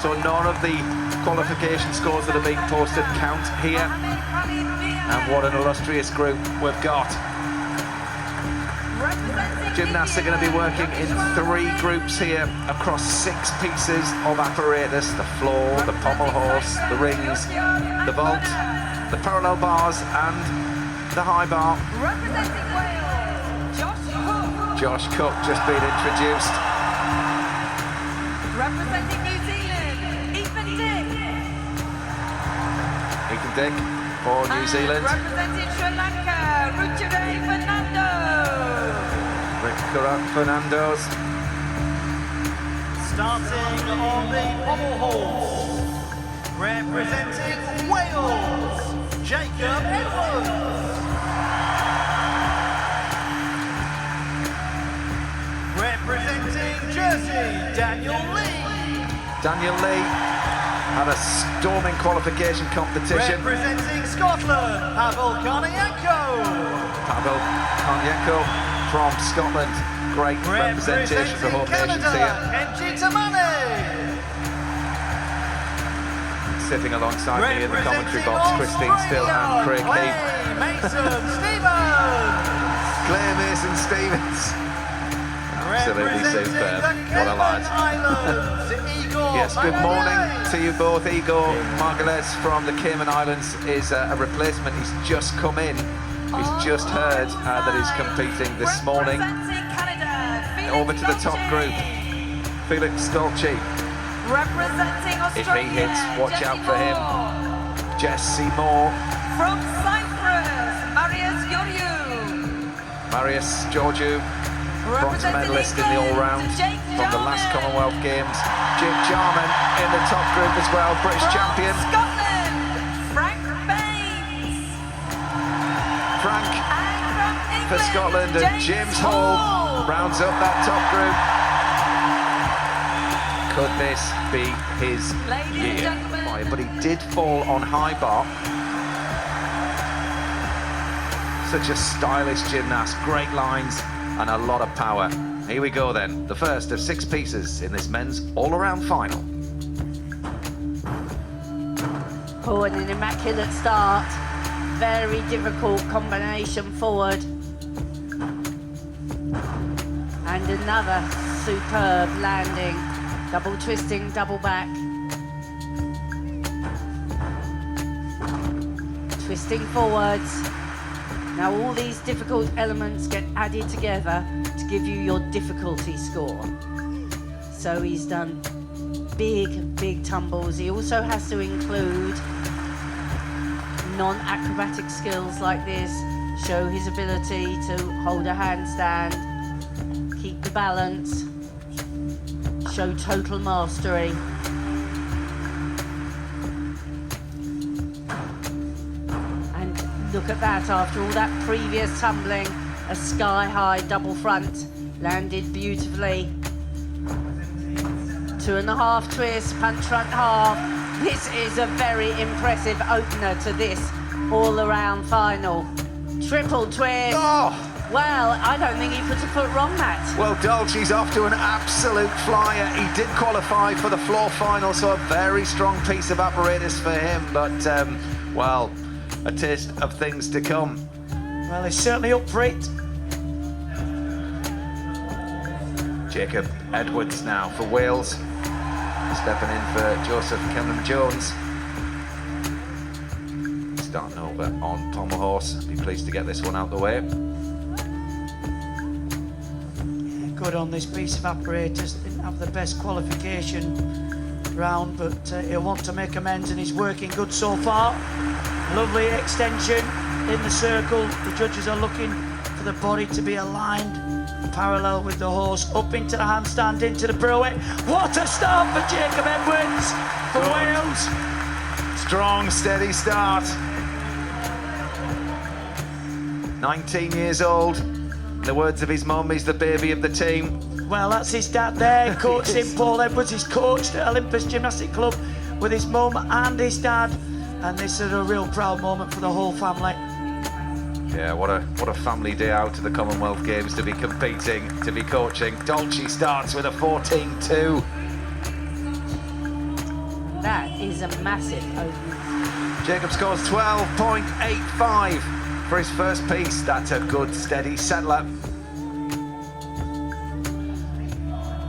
So none of the qualification scores that are being posted count here. And what an illustrious group we've got. Gymnasts are going to be working in 3 groups here across 6 pieces of apparatus: the floor, the pommel horse, the rings, the vault, the parallel bars and the high bar. Representing Wales, Josh Cook just been introduced. representing New Zealand, Ethan Dick for New Zealand. Representing Sri Lanka, Ruchire Fernando. Fernando's. Starting on the pommel horse, representing Wales, Jacob Edwards. Representing Jersey, Daniel Lee. Daniel Lee had a storming qualification competition. Representing Scotland, Pavel Karnienko. Pavel Karnienko from Scotland. Great representation for home nations here. Kenji Tamani. Sitting alongside me in the commentary box, Christine Still and Craig Heath. Mason Stevens. Claire Mason Stevens. Absolutely superb. What a lad. Yes, good morning to you both. Igor Margules from the Cayman Islands is a replacement. He's just come in. He's just heard that he's competing this morning. Over to the top group, Felix Dolce. Representing Australia, If he hits, watch out for him. Jesse Moore. From Cyprus, Marius Georgiou. Marius Georgiou, bronze medalist in the all-round from the last Commonwealth Games. Jim Jarman in the top group as well, British champion. Scotland, Frank Baines. Frank And from for England, Scotland, and James Hall rounds up that top group. Could this be his Ladies and year? gentlemen. But he did fall on high bar. Such a stylish gymnast, great lines and a lot of power. Here we go then, the first of 6 pieces in this men's all-around final. Oh, and an immaculate start. Very difficult combination forward. And another superb landing. Double twisting, double back. Twisting forwards. Now all these difficult elements get added together to give you your difficulty score. So he's done big tumbles. He also has to include non-acrobatic skills like this, show his ability to hold a handstand, keep the balance, show total mastery. And look at that, after all that previous tumbling, a sky-high double front, landed beautifully. 2.5 twists, punch front half. This is a very impressive opener to this all-around final. Triple twist. Oh! Well, I don't think he put a foot wrong, Matt. Well, Dolce's off to an absolute flyer. He did qualify for the floor final, so a very strong piece of apparatus for him. But, well, a taste of things to come. Well, he's certainly up for it. Jacob Edwards now for Wales. Stepping in for Joseph Cameron-Jones. Starting over on pommel horse. Be pleased to get this one out the way. Good on this piece of apparatus. Didn't have the best qualification round, but he'll want to make amends and he's working good so far. Lovely extension in the circle. The judges are looking for the body to be aligned parallel with the horse, up into the handstand, into the pirouette. What a start for Jacob Edwards for Wales. Strong, steady start. 19 years old. In the words of his mum, he's the baby of the team. Well, that's his dad there, coached him. Paul Edwards. He's coached at Olympus Gymnastic Club with his mum and his dad. And this is a real proud moment for the whole family. Yeah, what a family day out to the Commonwealth Games to be competing, to be coaching. Dolce starts with a 14-2. That is a massive opening. Jacob scores 12.85 for his first piece. That's a good, steady settler.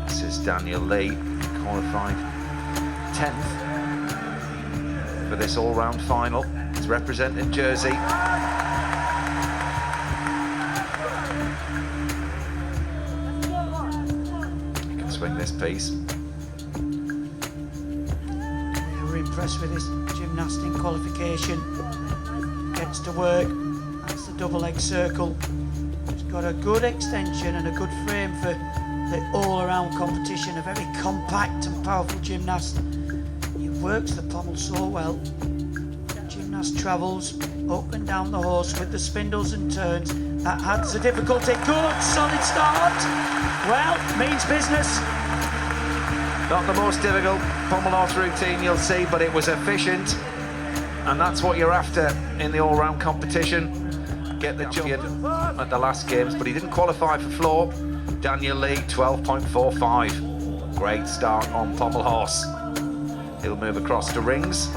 This is Daniel Lee, qualified 10th for this all-round final. He's representing Jersey. He can swing this piece. We're impressed with his gymnastic qualification. Gets to work. That's the double leg circle. He's got a good extension and a good frame for the all-around competition. A very compact and powerful gymnast. He works the pommel so well. Gymnast travels up and down the horse with the spindles and turns. That adds the difficulty. Good, solid start. Well, means business. Not the most difficult pommel horse routine you'll see, but it was efficient. And that's what you're after in the all-round competition. Get the champion at the last games, but he didn't qualify for floor. Daniel Lee, 12.45. Great start on pommel horse. He'll move across to rings.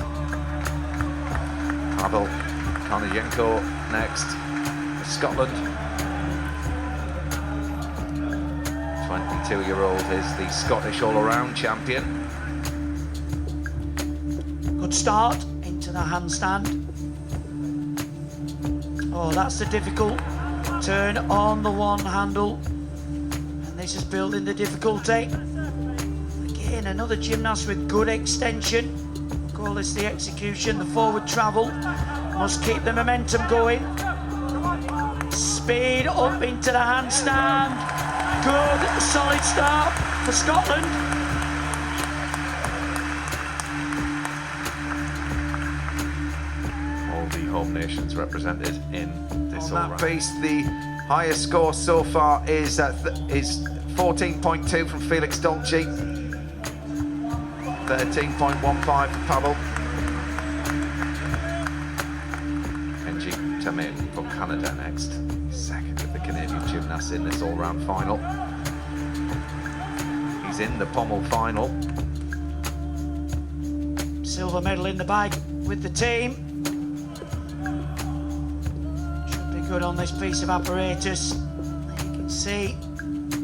Pavel Konoyenko next. Scotland. 22-year-old is the Scottish all-around champion. Good start into the handstand. Oh, that's the difficult turn on the one handle. And this is building the difficulty. Again, another gymnast with good extension. We'll call this the execution, the forward travel. Must keep the momentum going. Speed up into the handstand. Good, solid start for Scotland. All the home nations represented in this all-round piece. The highest score so far is 14.2 from Felix Dolce. 13.15 for Pavel. Kenji Tamir for Canada next. Second of the Canadian gymnasts in this all-round final. He's in the pommel final. Silver medal in the bag with the team. Should be good on this piece of apparatus. You can see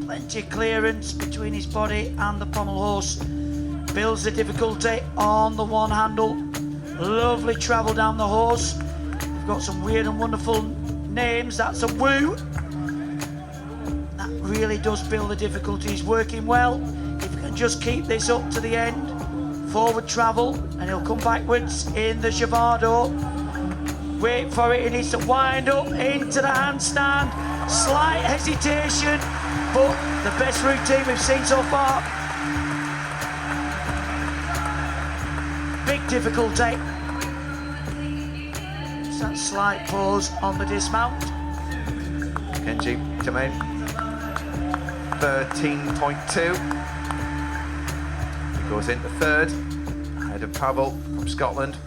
plenty of clearance between his body and the pommel horse. Builds the difficulty on the one handle. Lovely travel down the horse. We've got some weird and wonderful names. That's a woo. That really does build the difficulty. He's working well. If he can just keep this up to the end. Forward travel, and he'll come backwards in the Javado. Wait for it, he needs to wind up into the handstand. Slight hesitation, but the best routine we've seen so far. Big difficulty. It's that slight pause on the dismount. Kenji Tamir, 13.2. He goes into third, ahead of Pavel from Scotland.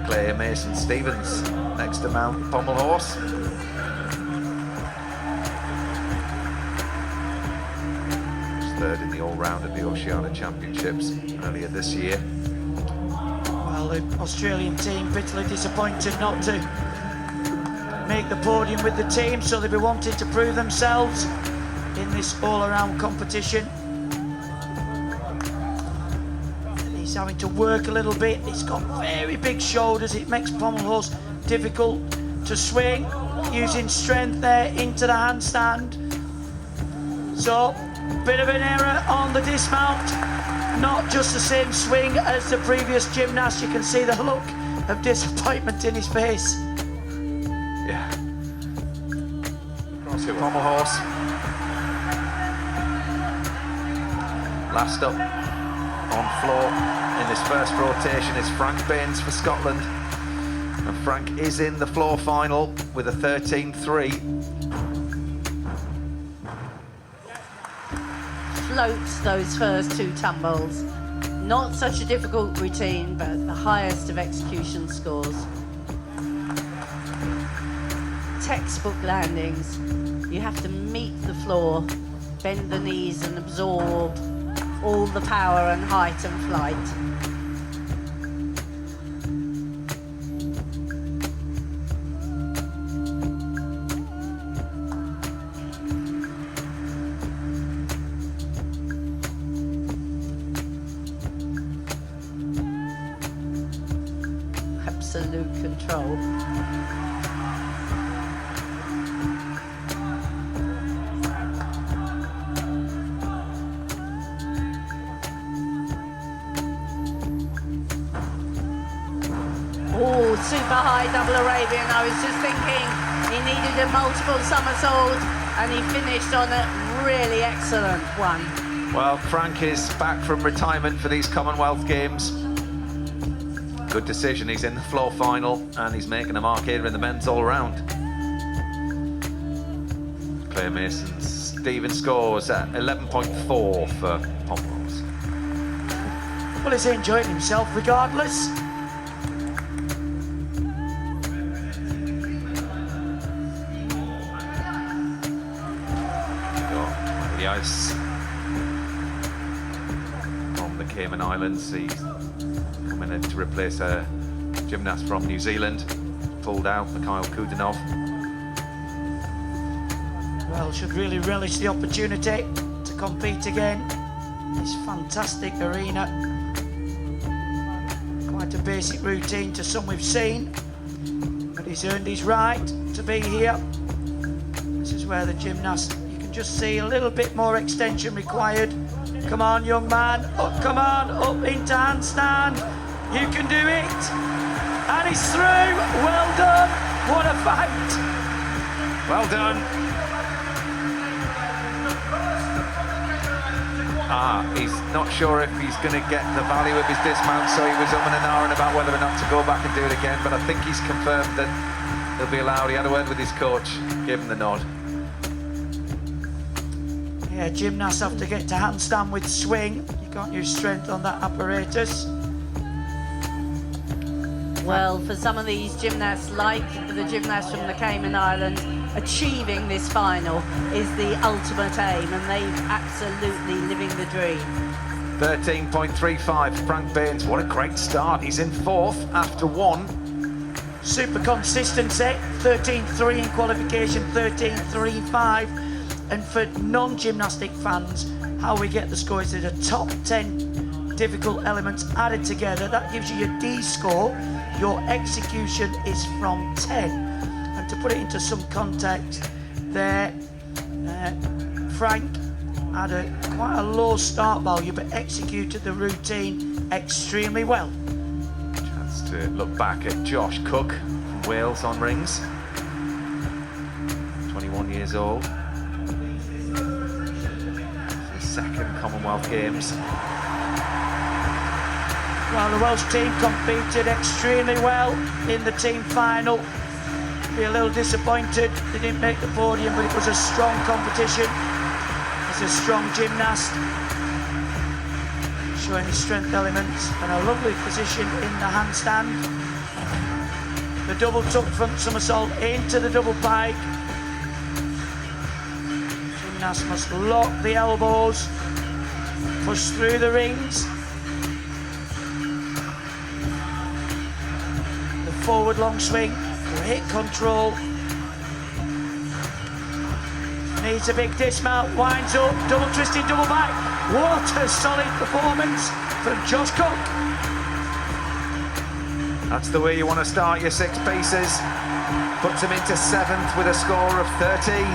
Claire Mason-Stevens next to Mount Pommel Horse. Third in the all-round at the Oceania Championships earlier this year. Well, the Australian team bitterly disappointed not to make the podium with the team, so they'll be wanting to prove themselves in this all-around competition. And he's having to work a little bit. He's got very big shoulders. It makes pommel horse difficult to swing, using strength there into the handstand. So, bit of an error on the dismount. Not just the same swing as the previous gymnast. You can see the look of disappointment in his face. Yeah. Across the pommel horse. Last up on floor in this first rotation is Frank Baines for Scotland. And Frank is in the floor final with a 13.3. Floats those first two tumbles. Not such a difficult routine, but the highest of execution scores. Textbook landings. You have to meet the floor, bend the knees and absorb all the power and height and flight. Absolute control. Oh, super high double Arabian. I was just thinking he needed a multiple somersault and he finished on a really excellent one. Well, Frank is back from retirement for these Commonwealth Games. Good decision, he's in the floor final and he's making a mark here in the men's all-round. Claire Mason's Stephen scores at 11.4 for Pommel. Well, he's enjoying himself regardless. The ice from the Cayman Islands. He's coming in to replace a gymnast from New Zealand, pulled out, Mikhail Kudinov. Well, should really relish the opportunity to compete again. This fantastic arena. Quite a basic routine to some we've seen, but he's earned his right to be here. This is where the gymnast, you can just see a little bit more extension required. Come on, young man, up, come on, up into handstand. You can do it. And he's through. Well done. What a fight. Well done. He's not sure if he's going to get the value of his dismount, so he was umming and ahhing about whether or not to go back and do it again, but I think he's confirmed that he'll be allowed. He had a word with his coach, gave him the nod. Yeah, gymnasts have to get to handstand with swing. You can't use strength on that apparatus. Well, for some of these gymnasts, like the gymnasts from the Cayman Islands, achieving this final is the ultimate aim, and they're absolutely living the dream. 13.35, Frank Baines. What a great start. He's in fourth after one. Super consistency, 13.3 in qualification, 13.35. And for non-gymnastic fans, how we get the scores is the top 10 difficult elements added together. That gives you your D score. Your execution is from 10. And to put it into some context, there, Frank had quite a low start value, but executed the routine extremely well. Chance to look back at Josh Cook from Wales on rings. 21 years old. His second Commonwealth Games. Well, the Welsh team competed extremely well in the team final. Be a little disappointed they didn't make the podium, but it was a strong competition. He's a strong gymnast, showing his strength elements and a lovely position in the handstand. The double tuck front somersault into the double pike. Gymnast must lock the elbows, push through the rings. The forward long swing, great control. Needs a big dismount, winds up, double twisting, double back. What a solid performance from Josh Cook. That's the way you want to start your six pieces. Puts him into seventh with a score of 13.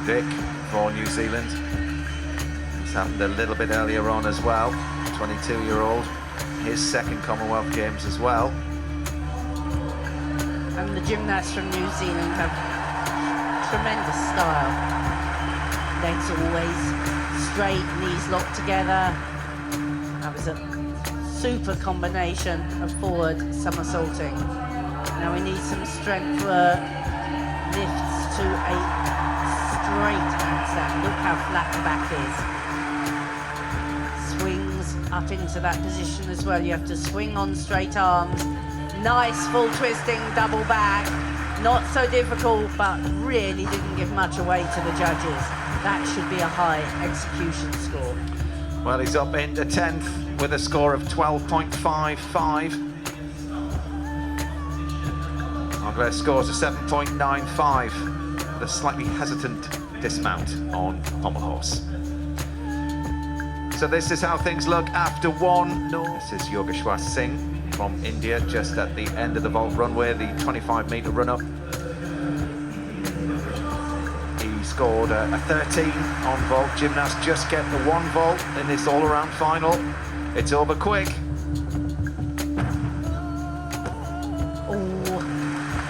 Dick for New Zealand. This happened a little bit earlier on as well. 22-year-old, his second Commonwealth Games as well. And the gymnasts from New Zealand have tremendous style. Legs always straight, knees locked together. That was a super combination of forward somersaulting. Now we need some strength work. Lifts to a straight handstand. Look how flat the back is. Swings up into that position as well. You have to swing on straight arms. Nice full twisting double back. Not so difficult, but really didn't give much away to the judges. That should be a high execution score. Well, he's up into 10th with a score of 12.55. Marguerite scores a 7.95. The slightly hesitant dismount on Pommel horse. So this is how things look after one. This is Yogeshwar Singh from India, just at the end of the vault runway, the 25-metre run-up. He scored a 13 on vault. Gymnasts just get the one vault in this all-around final. It's over quick. Oh,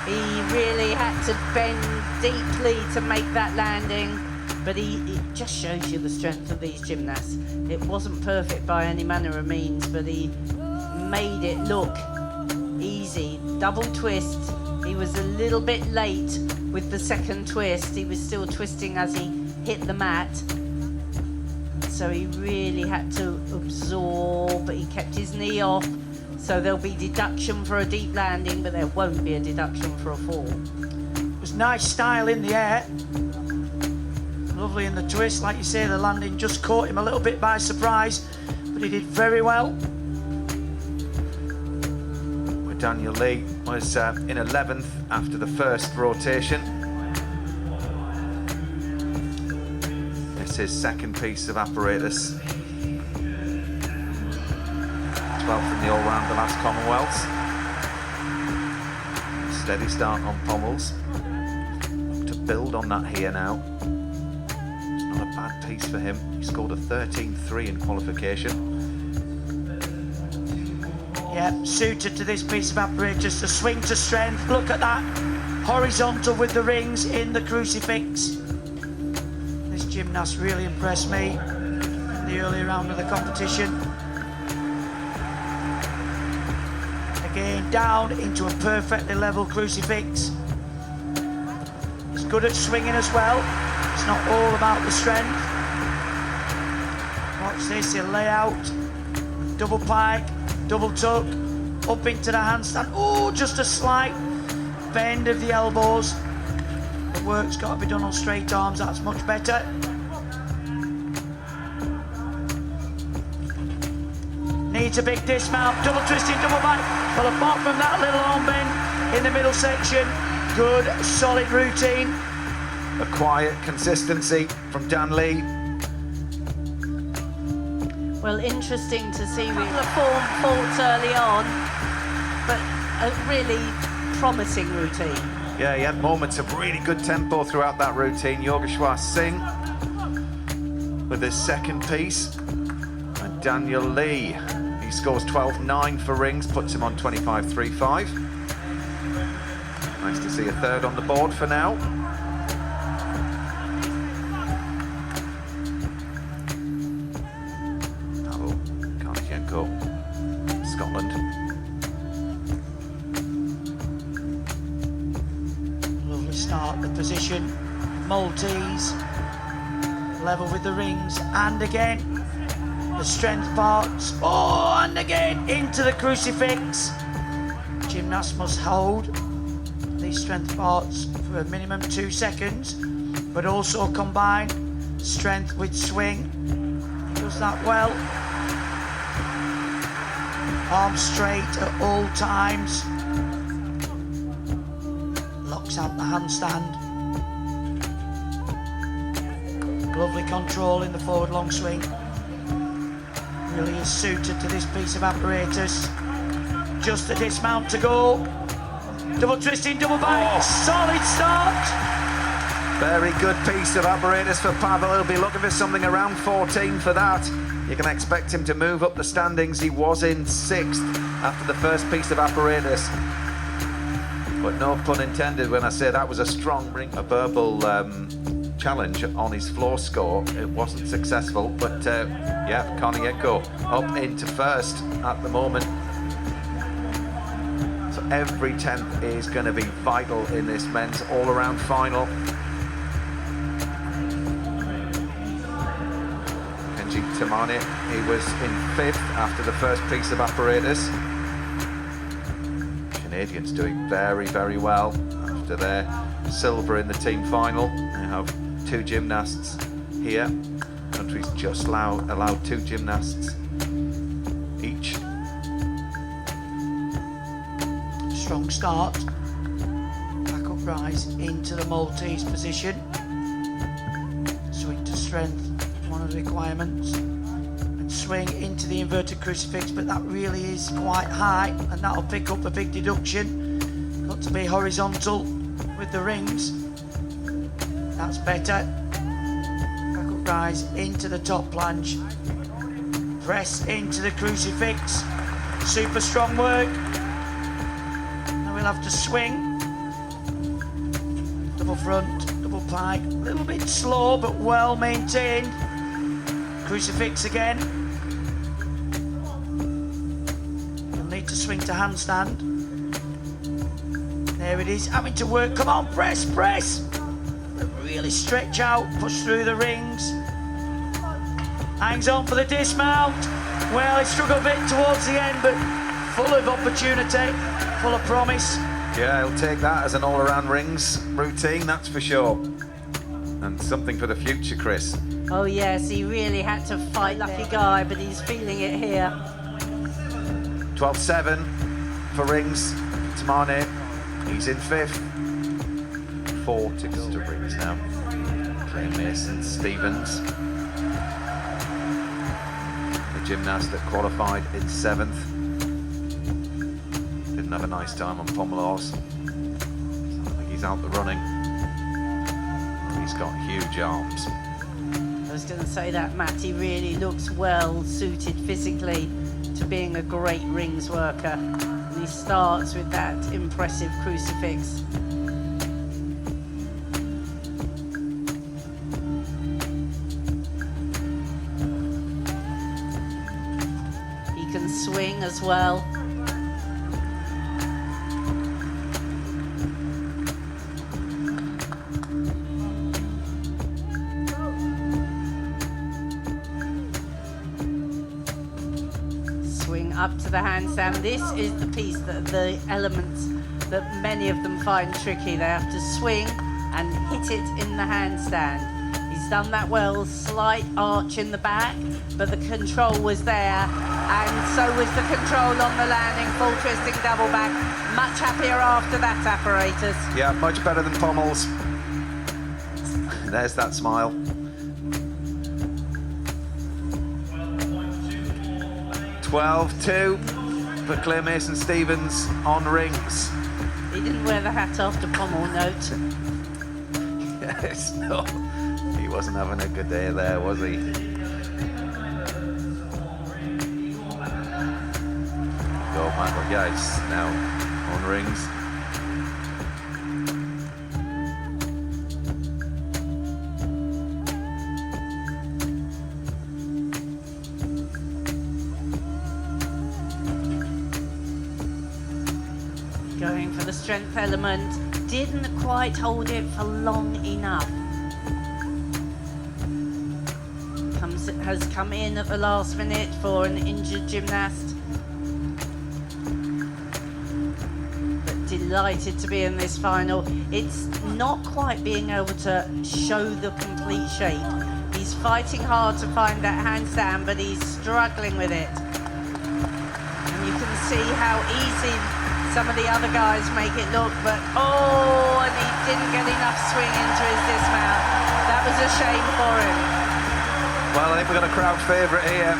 he really had to bend deeply to make that landing, but it just shows you the strength of these gymnasts. It wasn't perfect by any manner of means, but he made it look easy. Double twist. He was a little bit late with the second twist. He was still twisting as he hit the mat. So he really had to absorb, but he kept his knee off. So there'll be deduction for a deep landing, but there won't be a deduction for a fall. It was nice style in the air. Lovely in the twist. Like you say, the landing just caught him a little bit by surprise, but he did very well. Daniel Lee was in 11th after the first rotation. This is second piece of apparatus. 12th in the all-round, the last Commonwealths. Steady start on Pommels. Look to build on that here now. It's not a bad piece for him. He scored a 13.3 in qualification. Yeah, suited to this piece of apparatus, the swing to strength. Look at that, horizontal with the rings in the crucifix. This gymnast really impressed me in the early round of the competition. Again, down into a perfectly level crucifix. He's good at swinging as well. It's not all about the strength. Watch this, he'll lay out, double pike, double tuck, up into the handstand. Oh, just a slight bend of the elbows. The work's got to be done on straight arms, that's much better. Needs a big dismount, double twisting, double back. Well, apart from that little arm bend in the middle section, good, solid routine. A quiet consistency from Dan Lee. Well, interesting to see with the form faults early on, but a really promising routine. Yeah, he had moments of really good tempo throughout that routine. Yogeshwar Singh with his second piece. And Daniel Lee, he scores 12.9 for rings, puts him on 25.35. Nice to see a third on the board for now. Scotland. Lovely start, the position, Maltese, level with the rings, and again, the strength parts, oh, and again, into the crucifix. Gymnast must hold these strength parts for a minimum 2 seconds, but also combine strength with swing. Does that well. Arms straight at all times. Locks out the handstand. Lovely control in the forward long swing. Really is suited to this piece of apparatus. Just the dismount to go. Double twisting, double back. Solid start. Very good piece of apparatus for Pavel. He'll be looking for something around 14 for that. You can expect him to move up the standings. He was in 6th after the first piece of apparatus. But no pun intended when I say that was a strong ring. A verbal challenge on his floor score. It wasn't successful, but yeah, Konienko up into 1st at the moment. So every 10th is going to be vital in this men's all-around final. Tamani, he was in 5th after the first piece of apparatus. Canadians doing very, very well after their silver in the team final. They have 2 gymnasts here. The country's just allowed 2 gymnasts each. Strong start. Back up rise into the Maltese position. Swing to strength, one of the requirements. And swing into the inverted crucifix, but that really is quite high, and that'll pick up a big deduction. Got to be horizontal with the rings. That's better. Back up rise into the top plunge. Press into the crucifix. Super strong work. We'll have to swing. Double front, double pike. A little bit slow, but well maintained. Crucifix again. You'll need to swing to handstand. There it is, having to work. Come on, press, press. Really stretch out, push through the rings. Hangs on for the dismount. Well, it struggled a bit towards the end, but full of opportunity. Full of promise. Yeah, he'll take that as an all-around rings routine, that's for sure. And something for the future, Chris. Oh yes, he really had to fight lucky guy, but he's feeling it here. 12-7 for rings. Tamane, he's in 5th. 4 to go to rings now. Clay Mason Stevens, the gymnast that qualified in 7th. Didn't have a nice time on Pommel horse. I think he's out the running. He's got huge arms. I was going to say that, Matt, he really looks well suited physically to being a great rings worker. And he starts with that impressive crucifix. He can swing as well. Up to the handstand. This is the piece, that the elements that many of them find tricky. They have to swing and hit it in the handstand. He's done that well, slight arch in the back, but the control was there, and so was the control on the landing, full twisting double back. Much happier after that apparatus. Yeah, much better than Pommel's. There's that smile. 12-2 for Clay Mason Stevens on rings. He didn't wear the hat after Pommel, note. Yes, no, he wasn't having a good day there, was he? Go Michael Geis now on rings. Going for the strength element, didn't quite hold it for long enough. Has come in at the last minute for an injured gymnast. But delighted to be in this final. It's not quite being able to show the complete shape. He's fighting hard to find that handstand, but he's struggling with it. And you can see how easy some of the other guys make it look, but oh, and he didn't get enough swing into his dismount. That was a shame for him. Well, I think we've got a crowd favourite here.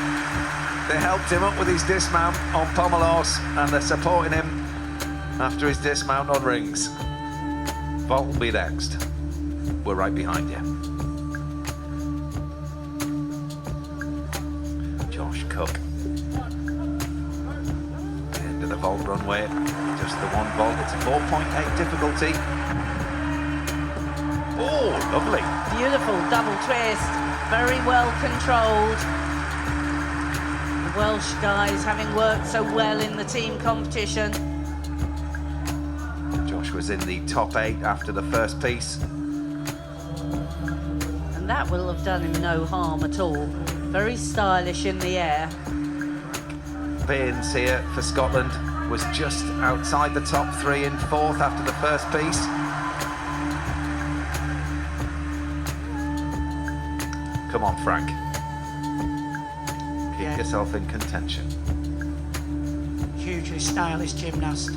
They helped him up with his dismount on Pommel horse, and they're supporting him after his dismount on rings. Vault will be next. We're right behind you. Josh Cook. End of the vault runway. Just the one vault. It's a 4.8 difficulty. Oh, lovely. Beautiful double twist. Very well controlled. The Welsh guys having worked so well in the team competition. Josh was in the top 8 after the first piece. And that will have done him no harm at all. Very stylish in the air. Baines here for Scotland. was just outside the top 3 in 4th after the first piece. Come on, Frank. Keep yourself in contention. Hugely stylish gymnast.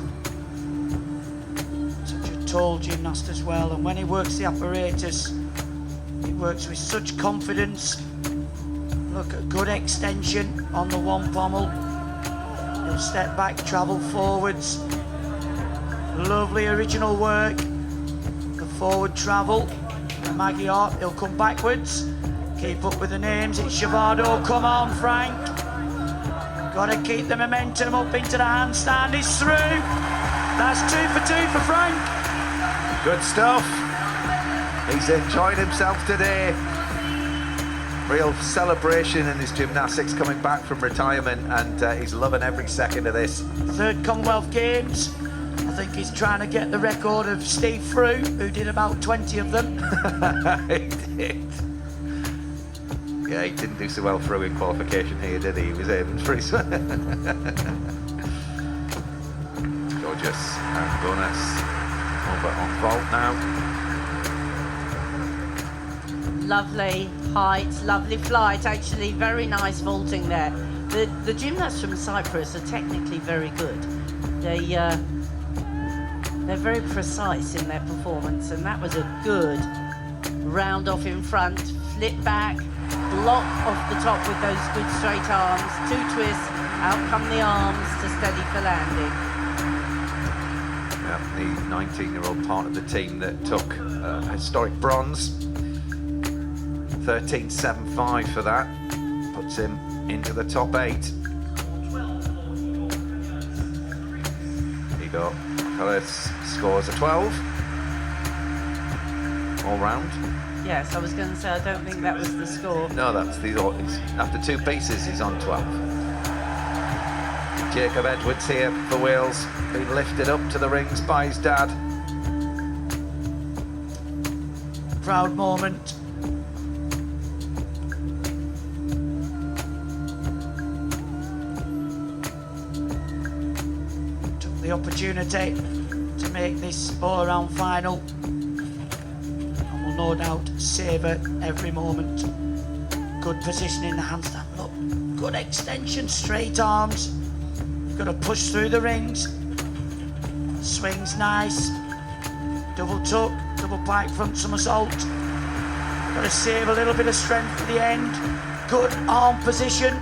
Such a tall gymnast as well, and when he works the apparatus, he works with such confidence. Look at good extension on the one pommel. He'll step back, travel forwards. Lovely original work. The forward travel. And Maggie Hart, he'll come backwards. Keep up with the names. It's Shavado. Come on, Frank. Got to keep the momentum up into the handstand. He's through. That's 2 for 2 for Frank. Good stuff. He's enjoying himself today. Real celebration in his gymnastics, coming back from retirement, and he's loving every second of this. 3rd Commonwealth Games. I think he's trying to get the record of Steve Frew, who did about 20 of them. He did. Yeah, he didn't do so well through in qualification here, did he? He was aiming for his... Gorgeous. And bonus. Over on vault now. Lovely height, lovely flight, actually very nice vaulting there. The gymnasts from Cyprus are technically very good. They're very precise in their performance, and that was a good round off in front, flip back, block off the top with those good straight arms, 2 twists, out come the arms to steady for landing. Yeah, the 19-year-old part of the team that took historic bronze. 13.75 for that, puts him into the top 8. Here you go. Nicholas scores a 12. All round. Yes, I was going to say, I don't think that was the score. No, that's the. After 2 pieces, he's on 12. Jacob Edwards here for Wales, being lifted up to the rings by his dad. Proud moment. Took the opportunity to make this all-around final, and will no doubt savour every moment. Good position in the handstand. Look, good extension, straight arms. You've got to push through the rings. Swings nice. Double tuck, double pike front somersault. Got to save a little bit of strength for the end. Good arm position.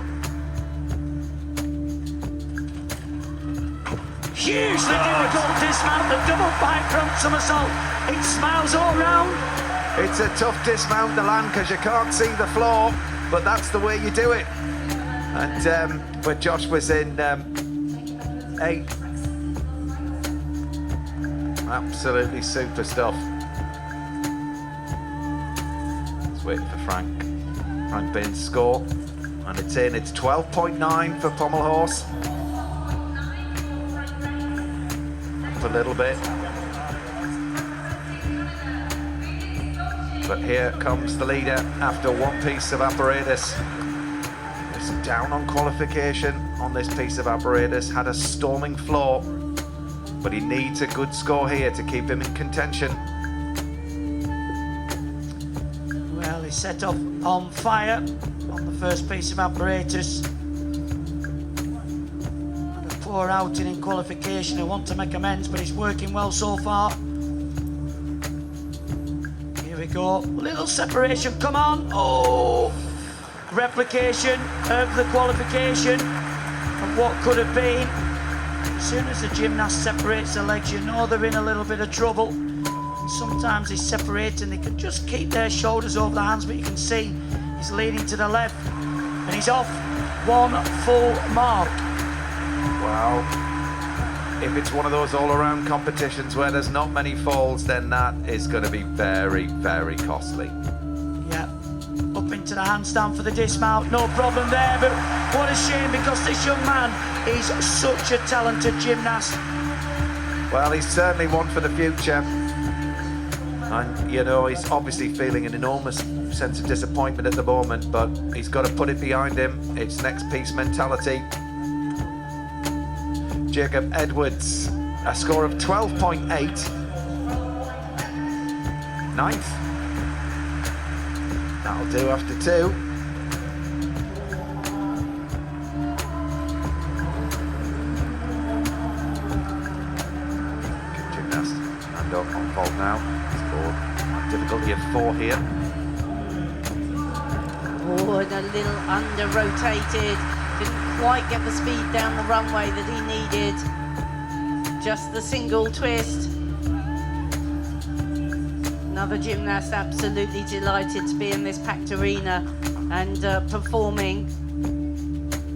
Hugely difficult dismount, the double pike front somersault. It smiles all round. It's a tough dismount to land because you can't see the floor, but that's the way you do it. And when Josh was in 8, absolutely super stuff. Just waiting for Frank Bain's score, and it's in. It's 12.9 for Pommel Horse. Up a little bit. But here comes the leader after 1 piece of apparatus. It's down on qualification on this piece of apparatus, had a storming floor, but he needs a good score here to keep him in contention. Well, he set off on fire on the first piece of apparatus. Had a poor outing in qualification. I want to make amends, but he's working well so far. Here we go. Little separation, come on. Oh! Replication of the qualification and what could have been. As soon as the gymnast separates the legs, you know they're in a little bit of trouble. And sometimes they separate and they can just keep their shoulders over the hands, but you can see he's leaning to the left and he's off 1 full mark. Wow. If it's one of those all-around competitions where there's not many falls, then that is going to be very, very costly. Yeah, up into the handstand for the dismount, no problem there, but what a shame because this young man is such a talented gymnast. Well, he's certainly one for the future. And, you know, he's obviously feeling an enormous sense of disappointment at the moment, but he's got to put it behind him. It's next piece mentality. Jacob Edwards, a score of 12.8. Ninth. That'll do after 2. Gymnast Fernando on fault now. Scored difficulty of 4 here. Oh, and a little under-rotated. Didn't quite get the speed down the runway that he needed. Just the single twist. Another gymnast absolutely delighted to be in this packed arena and performing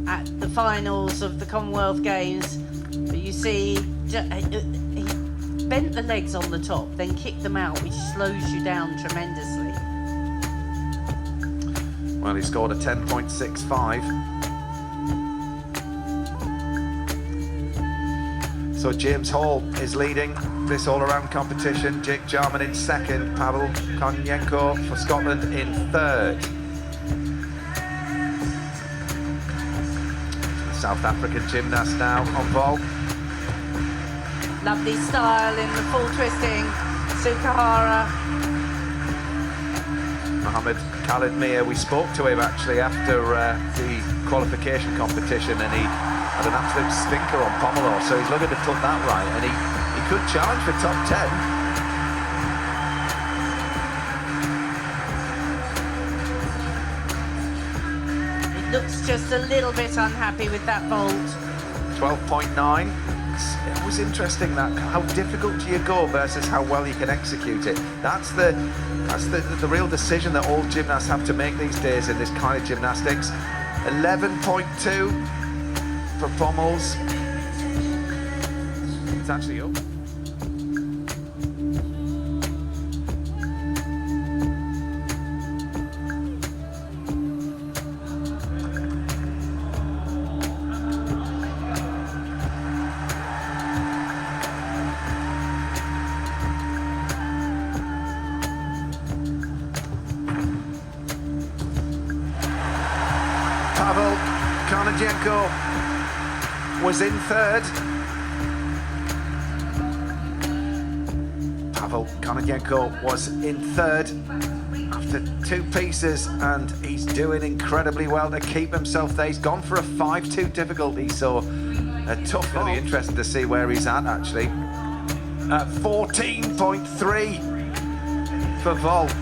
at the finals of the Commonwealth Games. But you see, he bent the legs on the top, then kicked them out, which slows you down tremendously. Well, he scored a 10.65. So James Hall is leading this all-around competition. Jake Jarman in second. Pavel Konyenko for Scotland in third. The South African gymnast now on vault. Lovely style in the full twisting. Sukahara. Mohammed Khalid Mir, we spoke to him actually after the qualification competition, and he had an absolute stinker on Pommel, so he's looking to put that right, and he could challenge for top 10. He looks just a little bit unhappy with that vault. 12.9. It was interesting that how difficult do you go versus how well you can execute it. That's the real decision that all gymnasts have to make these days in this kind of gymnastics. 11.2 for Pommels. It's actually up. Pavel Konyenko was in third. Pavel Konyenko was in third after 2 pieces, and he's doing incredibly well to keep himself there. He's gone for a 5-2 difficulty, so a tough. Going to be interesting to see where he's at actually. 14.3 for vault.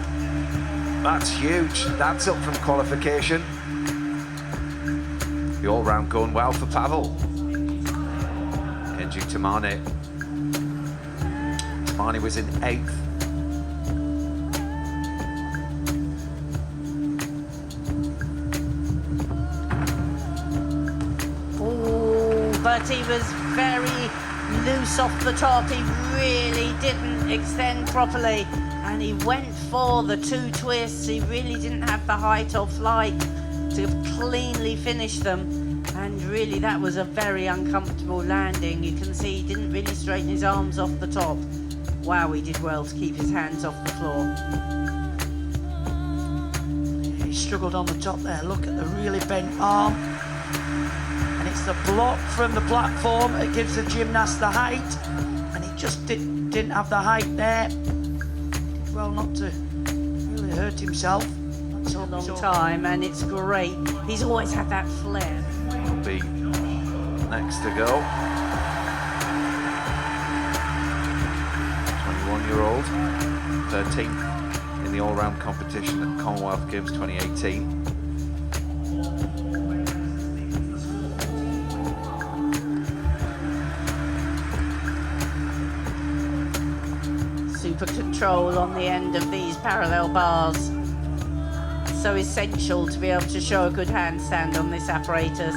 That's huge. That's up from qualification. The all-round going well for Pavel. Kenji Tamane. Tamane was in 8th. Oh, but he was very loose off the top. He really didn't extend properly, and he went for the 2 twists. He really didn't have the height or flight to cleanly finish them, and really that was a very uncomfortable landing. You can see he didn't really straighten his arms off the top. Wow, he did well to keep his hands off the floor. He struggled on the top there. Look at the really bent arm, and it's the block from the platform that gives the gymnast the height, and he just didn't have the height there. Did well not to really hurt himself. A long time, and it's great. He's always had that flair. Will be next to go. 21-year-old, 13th in the all-round competition at Commonwealth Games 2018. Super control on the end of these parallel bars. So essential to be able to show a good handstand on this apparatus.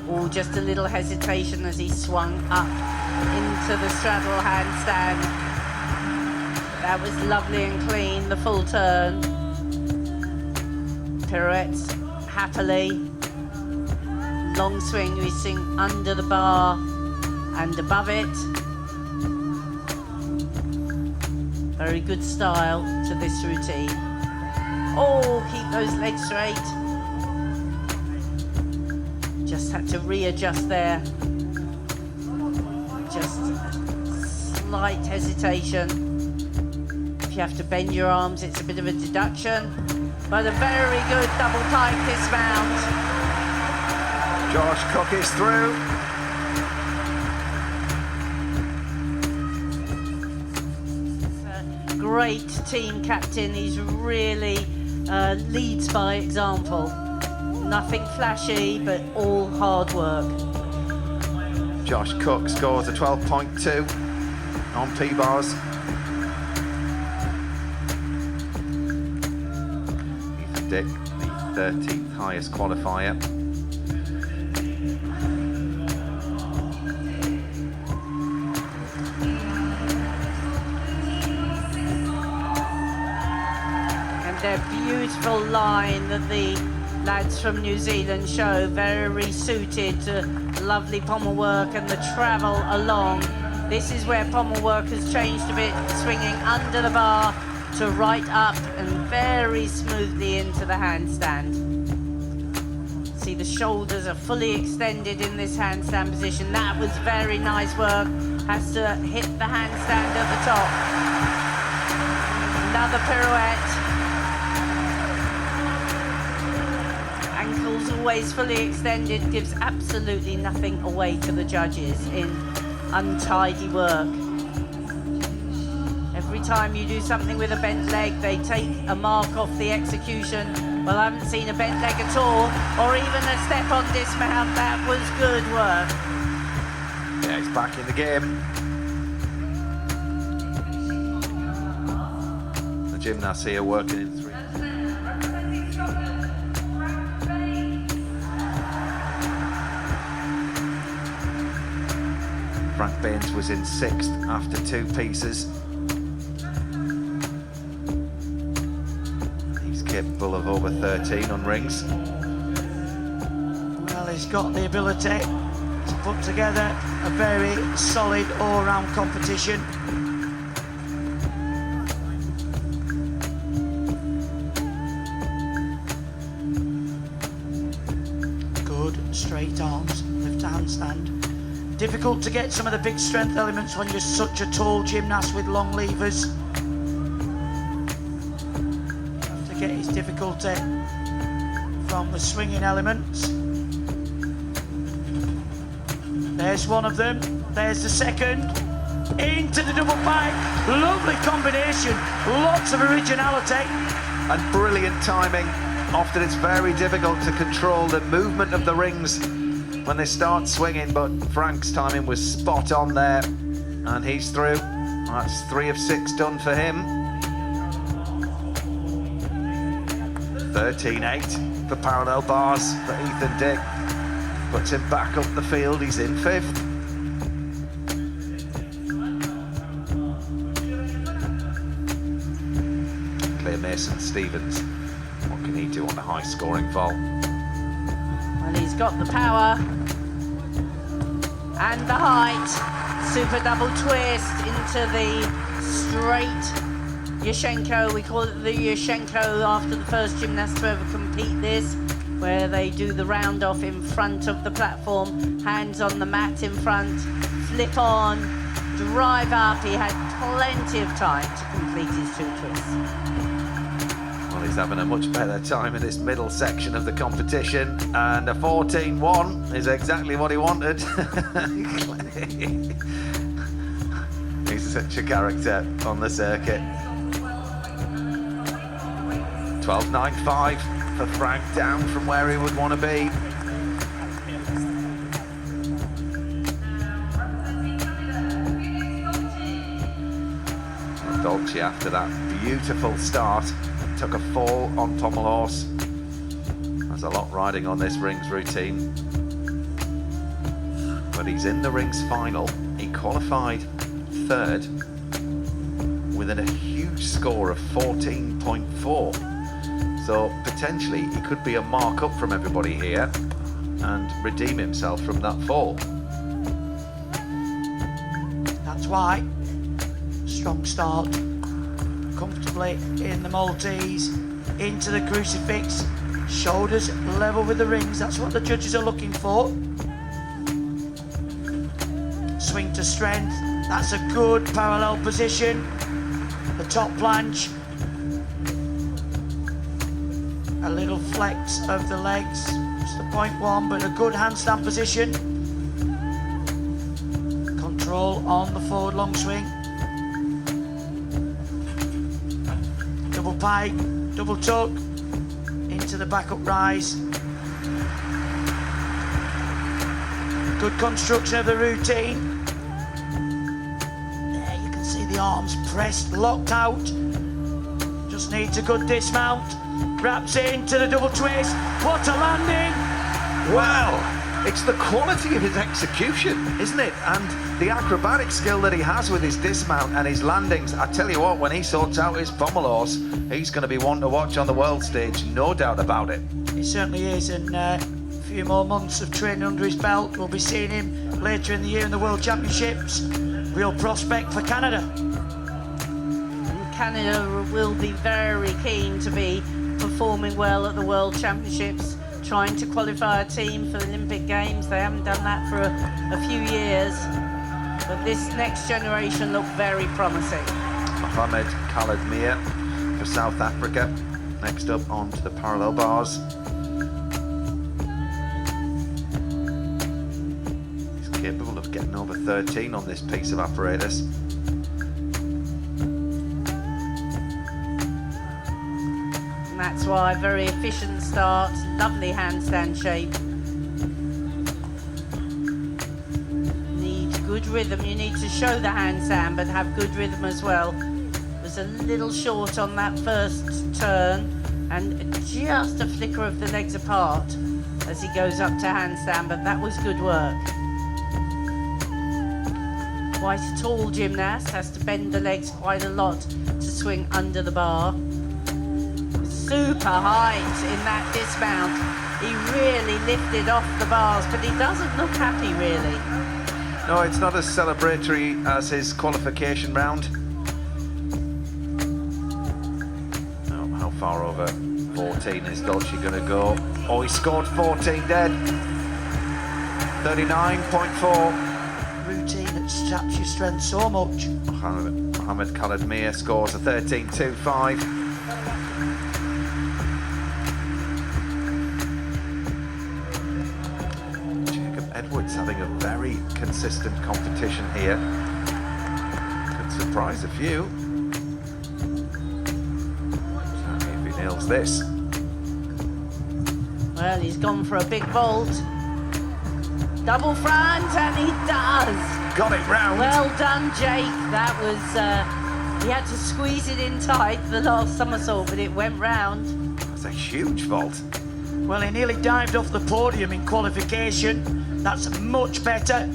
Oh, just a little hesitation as he swung up into the straddle handstand. That was lovely and clean, the full turn. Pirouettes happily. Long swing, we swing under the bar and above it. Very good style to this routine. Oh, keep those legs straight. Just had to readjust there. just slight hesitation. If you have to bend your arms, it's a bit of a deduction. But a very good double pike dismount. Josh Cook is through. Great team captain. He's really leads by example. Nothing flashy, but all hard work. Josh Cook scores a 12.2 on P-bars. Ethan Dick, the 13th highest qualifier. Their beautiful line that the lads from New Zealand show, very suited to lovely pommel work and the travel along. This is where pommel work has changed a bit, swinging under the bar to right up and very smoothly into the handstand. See, the shoulders are fully extended in this handstand position. That was very nice work. Has to hit the handstand at the top. Another pirouette. Ankles always fully extended, gives absolutely nothing away to the judges in untidy work. Every time you do something with a bent leg, they take a mark off the execution. Well, I haven't seen a bent leg at all, or even a step on dismount. That was good work. Yeah, he's back in the game. The gymnasts here working in 3. Frank Baines was in 6th after 2 pieces. He's capable of over 13 on rings. Well, he's got the ability to put together a very solid all-round competition. Good straight arms, lift to handstand. Difficult to get some of the big strength elements when you're such a tall gymnast with long levers. Have to get his difficulty from the swinging elements. There's one of them. There's the second. Into the double pike. Lovely combination. Lots of originality. And brilliant timing. Often it's very difficult to control the movement of the rings when they start swinging, but Frank's timing was spot on there, and he's through. That's 3 of 6 done for him. 13.8 for parallel bars for Ethan Dick. Puts him back up the field, he's in 5th. Claire Mason-Stevens, what can he do on the high scoring vault? Well, he's got the power and the height. Super double twist into the straight Yashenko. We call it the Yashenko after the first gymnast to ever compete this, where they do the round off in front of the platform, hands on the mat in front, flip on, drive up. He had plenty of time to complete his 2 twists. Well, he's having a much better time in this middle section of the competition, and a 14.1 is exactly what he wanted. He's such a character on the circuit. 12.95 for Frank, down from where he would want to be. Dolce, after that beautiful start, took a fall on Pommel horse. There's a lot riding on this rings routine. But he's in the rings final. He qualified 3rd within a huge score of 14.4. So potentially he could be a mark up from everybody here and redeem himself from that fall. That's why. Strong start. Comfortably in the Maltese, into the crucifix, shoulders level with the rings. That's what the judges are looking for. swing to strength. That's a good parallel position. The top planche. A little flex of the legs. Just the 0.1, but a good handstand position. Control on the forward long swing. Double pike, double tuck, into the back up rise. Good construction of the routine. There you can see the arms pressed, locked out. Just needs a good dismount. Wraps it into the double twist. What a landing! Well, it's the quality of his execution, isn't it? And the acrobatic skill that he has with his dismount and his landings. I tell you what, when he sorts out his pommel horse, he's going to be one to watch on the world stage, no doubt about it. He certainly is, and a few more months of training under his belt. We'll be seeing him later in the year in the World Championships. Real prospect for Canada. And Canada will be very keen to be performing well at the World Championships, trying to qualify a team for the Olympic Games. They haven't done that for a few years, but this next generation look very promising. Mohamed Khaled Mir for South Africa. Next up onto the parallel bars. He's capable of getting over 13 on this piece of apparatus. And that's why very efficient start, lovely handstand shape. Need good rhythm. You need to show the handstand, but have good rhythm as well. Was a little short on that first turn, and just a flicker of the legs apart as he goes up to handstand, but that was good work. Quite a tall gymnast, has to bend the legs quite a lot to swing under the bar. Super height in that dismount. He really lifted off the bars, but he doesn't look happy really. No, it's not as celebratory as his qualification round. Oh, how far over 14 is Dolce going to go? Oh, he scored 14 dead. 39.4. Routine that straps your strength so much. Mohamed Khaled Mir scores a 13.25. Edwards having a very consistent competition here. Could surprise a few. If he nails this. Well, he's gone for a big vault. Double front, and he does. Got it round. Well done, Jake. That was, he had to squeeze it in tight, the last somersault, but it went round. That's a huge vault. Well, he nearly dived off the podium in qualification. That's much better.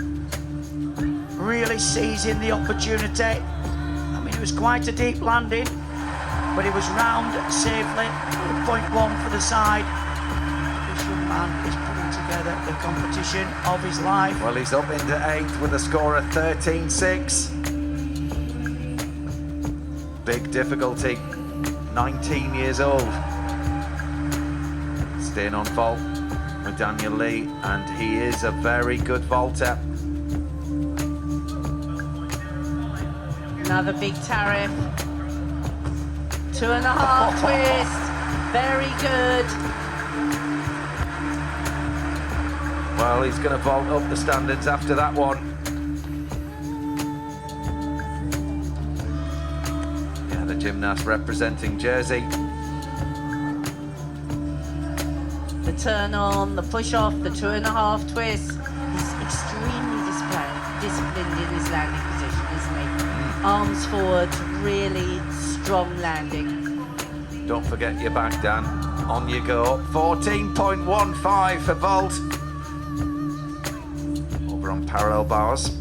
Really seizing the opportunity. I mean, it was quite a deep landing, but it was round safely. 0.1 for the side. This young man is putting together the competition of his life. Well, he's up into 8th with a score of 13.6. Big difficulty. 19 years old. Staying on vault with Daniel Lee, and he is a very good vaulter. Another big tariff. 2.5 twist. Very good. Well, he's going to vault up the standards after that one. Yeah, the gymnast representing Jersey. The turn on, the push off, the 2.5 twist. He's extremely disciplined in his landing position, isn't he? Arms forward, really strong landing. Don't forget your back, Dan. On you go. 14.15 for vault. Over on parallel bars.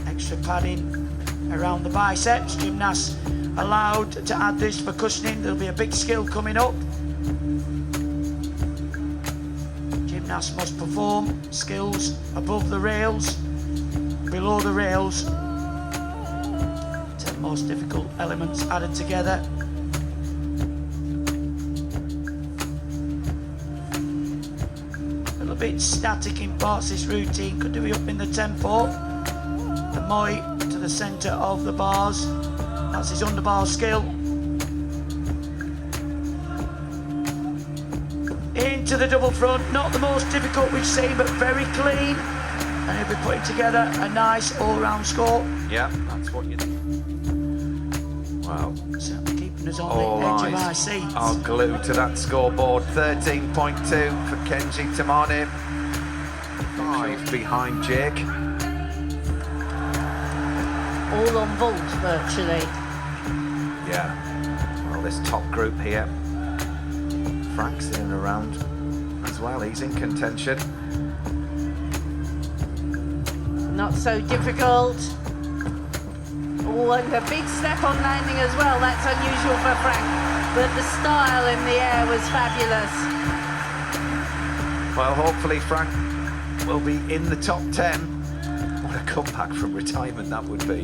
Extra padding around the biceps. Gymnasts allowed to add this for cushioning. There'll be a big skill coming up. Gymnasts must perform skills above the rails, below the rails. 10 most difficult elements added together. little bit static in parts of this routine, could do it up in the tempo. The Moi to the centre of the bars, that's his underbar skill. Into the double front, not the most difficult we've seen, but very clean. And he'll be putting together a nice all-round score. Yeah, that's what you do. Wow. Certainly keeping us on All the edge of our eyes seats. are glued to that scoreboard. 13.2 for Kenji Tamane. 5 behind Jake. All on vault virtually. Yeah. Well, this top group here. Frank's in and around as well. He's in contention. Not so difficult. Oh, and a big step on landing as well. That's unusual for Frank. But the style in the air was fabulous. Well, hopefully Frank will be in the top 10. What a comeback from retirement that would be.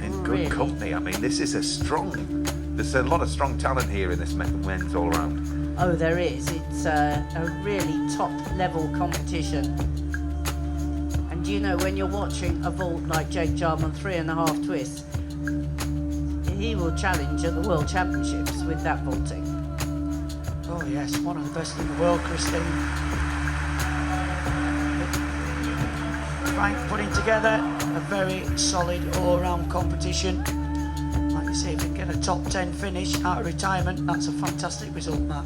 In good Really? company. I mean, this is there's a lot of strong talent here in this men's all-round. Oh, there is. It's a really top-level competition. And you know, when you're watching a vault like Jake Jarman 3.5 twists, he will challenge at the World Championships with that vaulting. Oh yes, one of the best in the world, Christine. Frank putting together a very solid all-round competition. Like you say, if you can get a top 10 finish out of retirement, that's a fantastic result, Matt.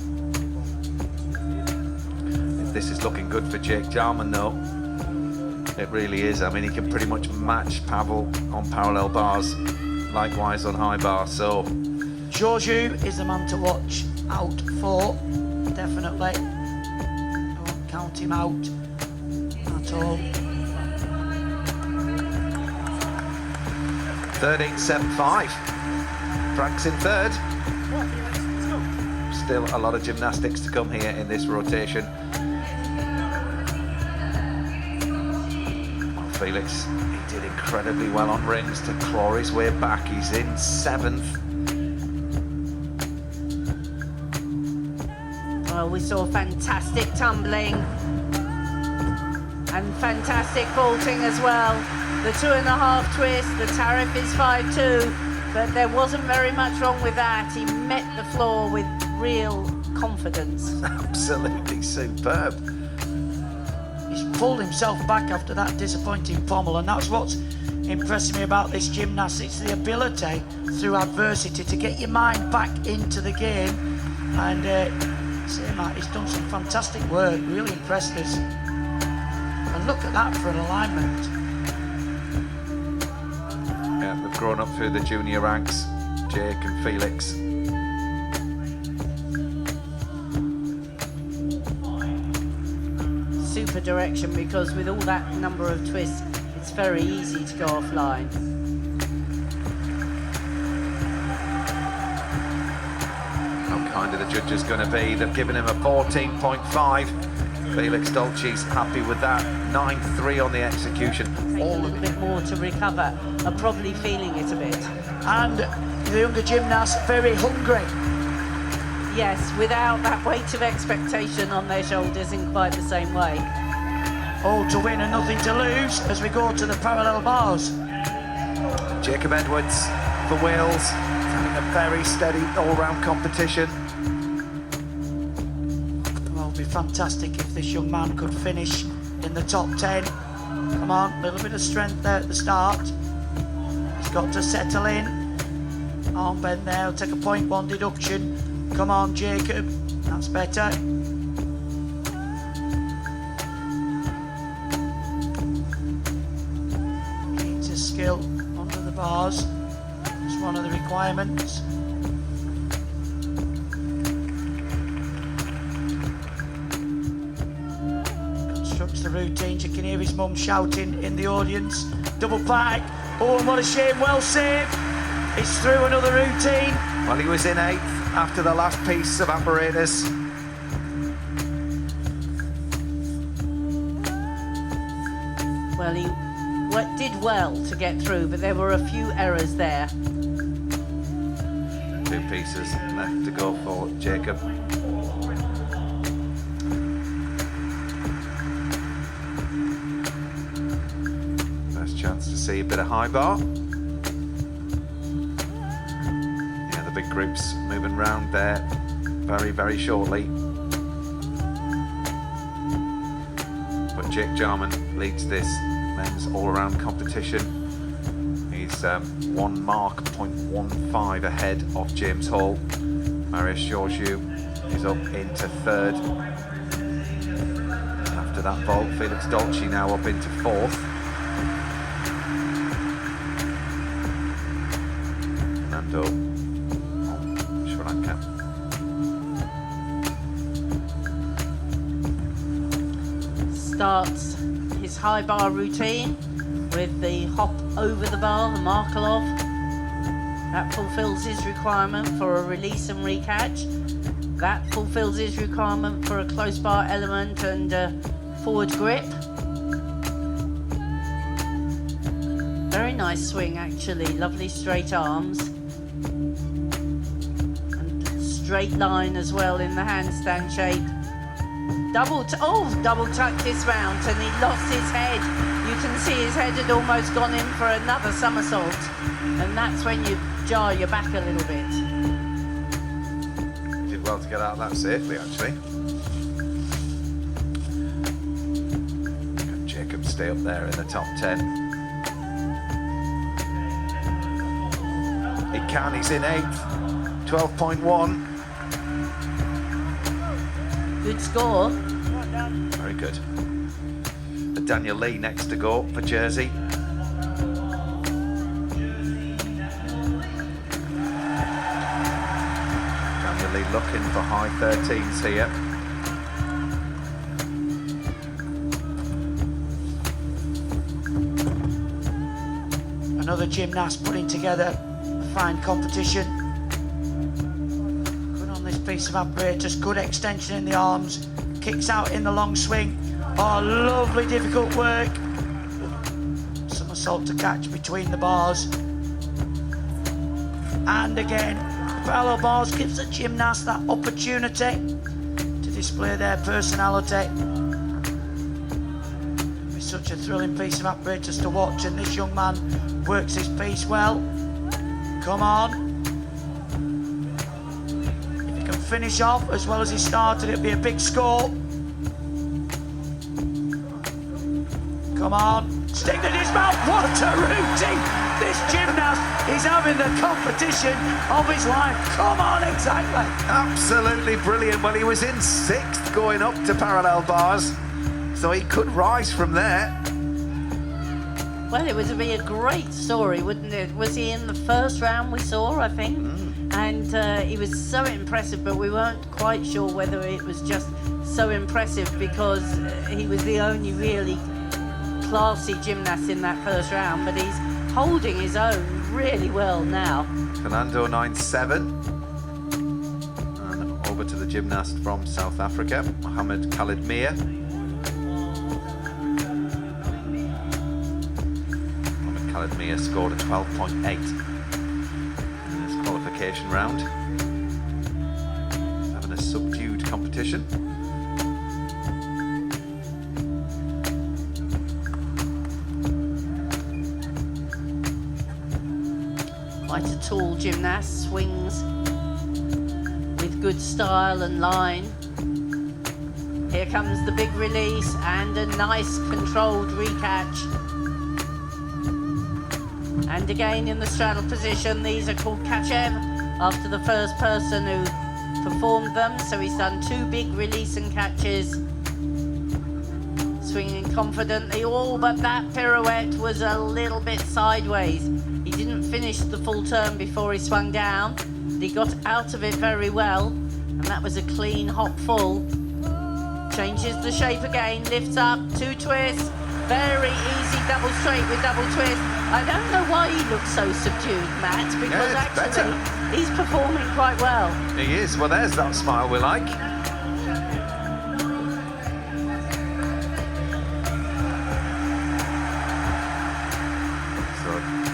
This is looking good for Jake Jarman, though. It really is. I mean, he can pretty much match Pavel on parallel bars, likewise on high bar. So, Georgiou is the man to watch out for, definitely. I won't count him out at all. 13.75. Frank's in third. Still a lot of gymnastics to come here in this rotation. Well, Felix, he did incredibly well on rings to claw his way back. He's in 7th. Well, we saw fantastic tumbling and fantastic vaulting as well. The 2.5 twist, the tariff is 5.2, but there wasn't very much wrong with that. He met the floor with real confidence. Absolutely superb. He's pulled himself back after that disappointing Pommel, and that's what's impressing me about this gymnast. It's the ability through adversity to get your mind back into the game. And say, Matt, he's done some fantastic work, really impressed us. And look at that for an alignment. Yeah, they've grown up through the junior ranks, Jake and Felix. Super direction, because with all that number of twists, it's very easy to go offline. How kind are the judges going to be? They've given him a 14.5. Felix Dolci's happy with that. 9.3 on the execution. Take a little bit more to recover, are probably feeling it a bit. And the younger gymnasts very hungry. Yes, without that weight of expectation on their shoulders in quite the same way. All to win and nothing to lose as we go to the parallel bars. Jacob Edwards for Wales, having a very steady all-round competition. Well, it'd be fantastic if this young man could finish in the top 10. Come on, a little bit of strength there at the start. He's got to settle in. Arm bend there, he'll take a 0.1 deduction. Come on, Jacob, that's better. Needs a skill under the bars. It's one of the requirements. Constructs the routines. You can hear his mum shouting in the audience. Double pike. Oh, and what a shame. Well saved. He's through another routine. Well, he was in 8th after the last piece of apparatus. Well, he did well to get through, but there were a few errors there. 2 pieces left to go for Jacob. Wants to see a bit of high bar. Yeah, the big groups moving round there very, very shortly. But Jake Jarman leads this men's all-around competition. He's 1 mark, 0.15 ahead of James Hall. Marius Georgiou is up into 3rd. After that vault, Felix Dolce now up into 4th. Fernando on Sri Lanka. Starts his high bar routine with the hop over the bar, the Markelov. That fulfills his requirement for a release and recatch. That fulfills his requirement for a close bar element and forward grip. Very nice swing actually, lovely straight arms. And straight line as well in the handstand shape. Double tucked dismount and he lost his head. You can see his head had almost gone in for another somersault. And that's when you jar your back a little bit. He did well to get out of that safely, actually. Can Jacob stay up there in the top 10? He can, he's in 8th. 12.1. Good score. Very good. Daniel Lee next to go for Jersey. Daniel Lee looking for high 13s here. Another gymnast putting together a fine competition. Good on this piece of apparatus, good extension in the arms, kicks out in the long swing. Oh, lovely difficult work. Somersault to catch between the bars. And again, parallel bars gives the gymnast that opportunity to display their personality. It's such a thrilling piece of apparatus to watch, and this young man works his piece well. Come on. If he can finish off as well as he started, it'll be a big score. Come on, stick the dismount, what a routine! This gymnast is having the competition of his life. Come on, exactly. Absolutely brilliant. Well, he was in 6th going up to parallel bars, so he could rise from there. Well, it would be a great story, wouldn't it? Was he in the first round we saw, I think? And he was so impressive, but we weren't quite sure whether it was just so impressive because he was the only really classy gymnast in that first round, but he's holding his own really well now. Fernando 9.7. And over to the gymnast from South Africa, Mohammed Khalid Mir. Mohammed Khalid Mir scored a 12.8 in this qualification round. Having a subdued competition. Quite a tall gymnast, swings with good style and line. Here comes the big release and a nice controlled recatch. And again in the straddle position, these are called catch-em after the first person who performed them. So he's done 2 big release and catches. Swinging confidently, but that pirouette was a little bit sideways. He didn't finish the full turn before he swung down, but he got out of it very well, and that was a clean hop full. Changes the shape again, lifts up, 2 twists, very easy double straight with double twist. I don't know why he looks so subdued, Matt, because actually he's performing quite well. He is. Well, there's that smile we like.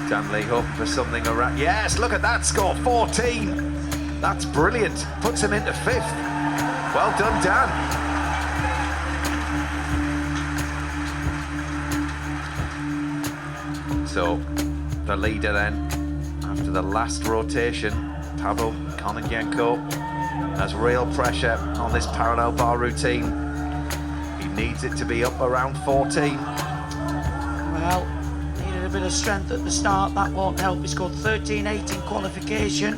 Dan Lee hoping for something around. Yes, look at that score, 14. That's brilliant. Puts him into 5th. Well done, Dan. So the leader then, after the last rotation, Pavel Kononenko, has real pressure on this parallel bar routine. He needs it to be up around 14. Well, needed a bit of strength at the start. That won't help. He scored 13.8 in qualification.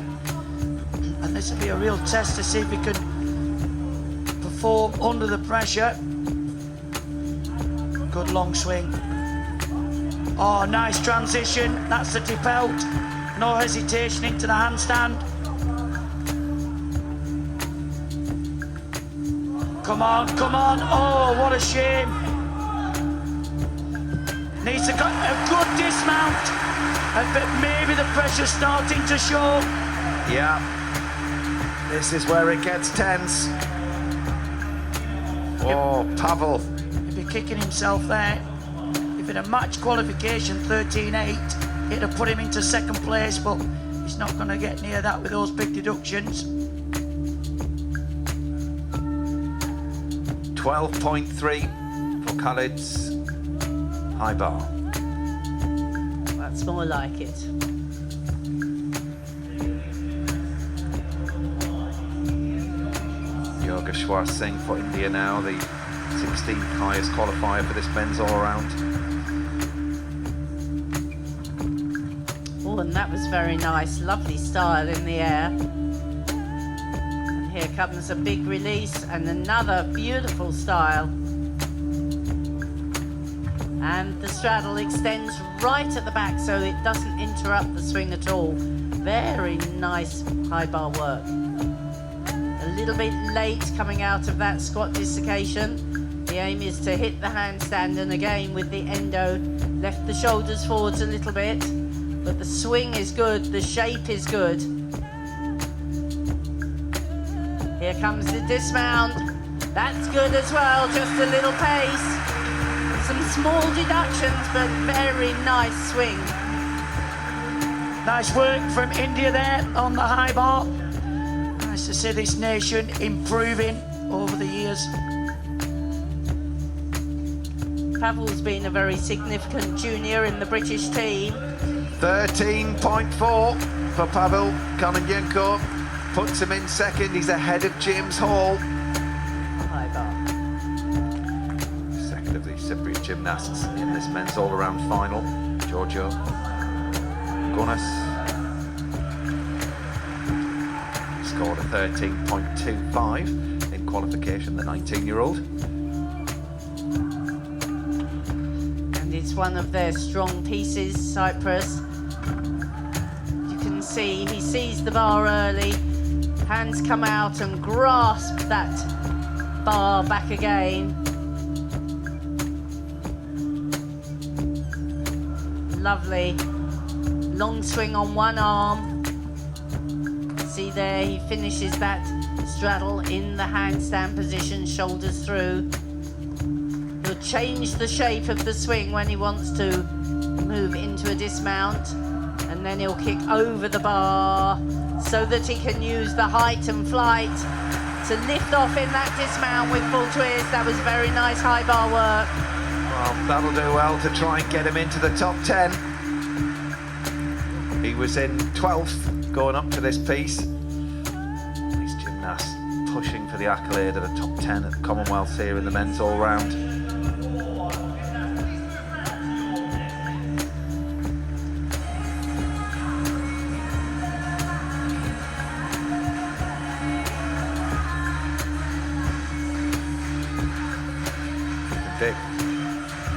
And this will be a real test to see if he can perform under the pressure. Good long swing. Oh, nice transition. That's the tip out. No hesitation into the handstand. Come on, come on. Oh, what a shame. Needs a good dismount. But maybe the pressure's starting to show. Yeah. This is where it gets tense. Oh, Pavel. He'd be kicking himself there. If it had matched qualification 13.8, it'd have put him into second place, but he's not going to get near that with those big deductions. 12.3 for Khalid's high bar. That's more like it. Yogeshwar Singh for India now, the 16th highest qualifier for this men's all-around. Oh, and that was very nice. Lovely style in the air. And here comes a big release and another beautiful style. And the straddle extends right at the back so it doesn't interrupt the swing at all. Very nice high bar work. A little bit late coming out of that squat dislocation. The aim is to hit the handstand, and again with the endo, left the shoulders forwards a little bit, but the swing is good, the shape is good. Here comes the dismount. That's good as well, just a little pace. Some small deductions, but very nice swing. Nice work from India there on the high bar. Nice to see this nation improving over the years. Pavel's been a very significant junior in the British team. 13.4 for Pavel Kononenko. Puts him in second. He's ahead of James Hall. High bar. Second of the Cypriot gymnasts in this men's all-around final. Giorgio Gunas scored a 13.25 in qualification, the 19-year-old. It's one of their strong pieces, Cyprus. You can see he sees the bar early, hands come out and grasp that bar back again. Lovely. Long swing on one arm. See there, he finishes that straddle in the handstand position, shoulders through. He'll change the shape of the swing when he wants to move into a dismount, and then he'll kick over the bar so that he can use the height and flight to lift off in that dismount with full twist. That was very nice high bar work. Well, that'll do well to try and get him into the top 10. He was in 12th going up to this piece. These gymnasts pushing for the accolade of the top 10 at the Commonwealth here in the men's all-round.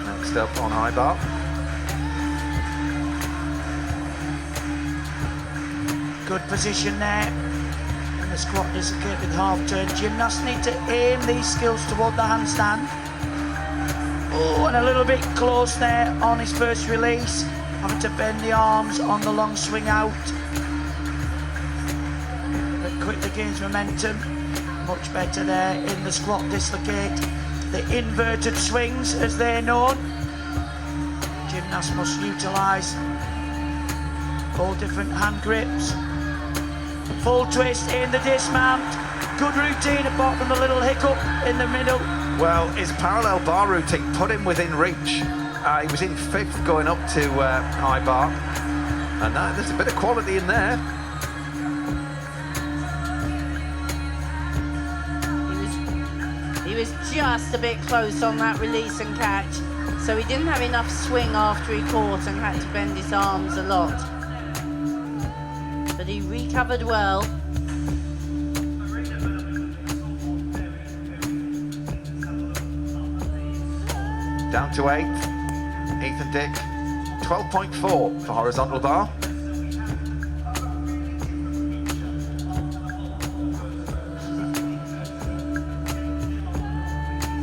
Next up on high bar. Good position there. And the squat dislocated half turn. Gymnasts need to aim these skills toward the handstand. Oh, and a little bit close there on his first release. Having to bend the arms on the long swing out. But quickly gains momentum. Much better there in the squat dislocate. The inverted swings, as they're known. Gymnasts must utilise all different hand grips. Full twist in the dismount. Good routine apart from the little hiccup in the middle. Well, his parallel bar routine put him within reach He was in 5th going up to high bar. And there's a bit of quality in there. He was just a bit close on that release and catch, so he didn't have enough swing after he caught and had to bend his arms a lot. But he recovered well. Down to 8th, Ethan Dick, 12.4 for horizontal bar.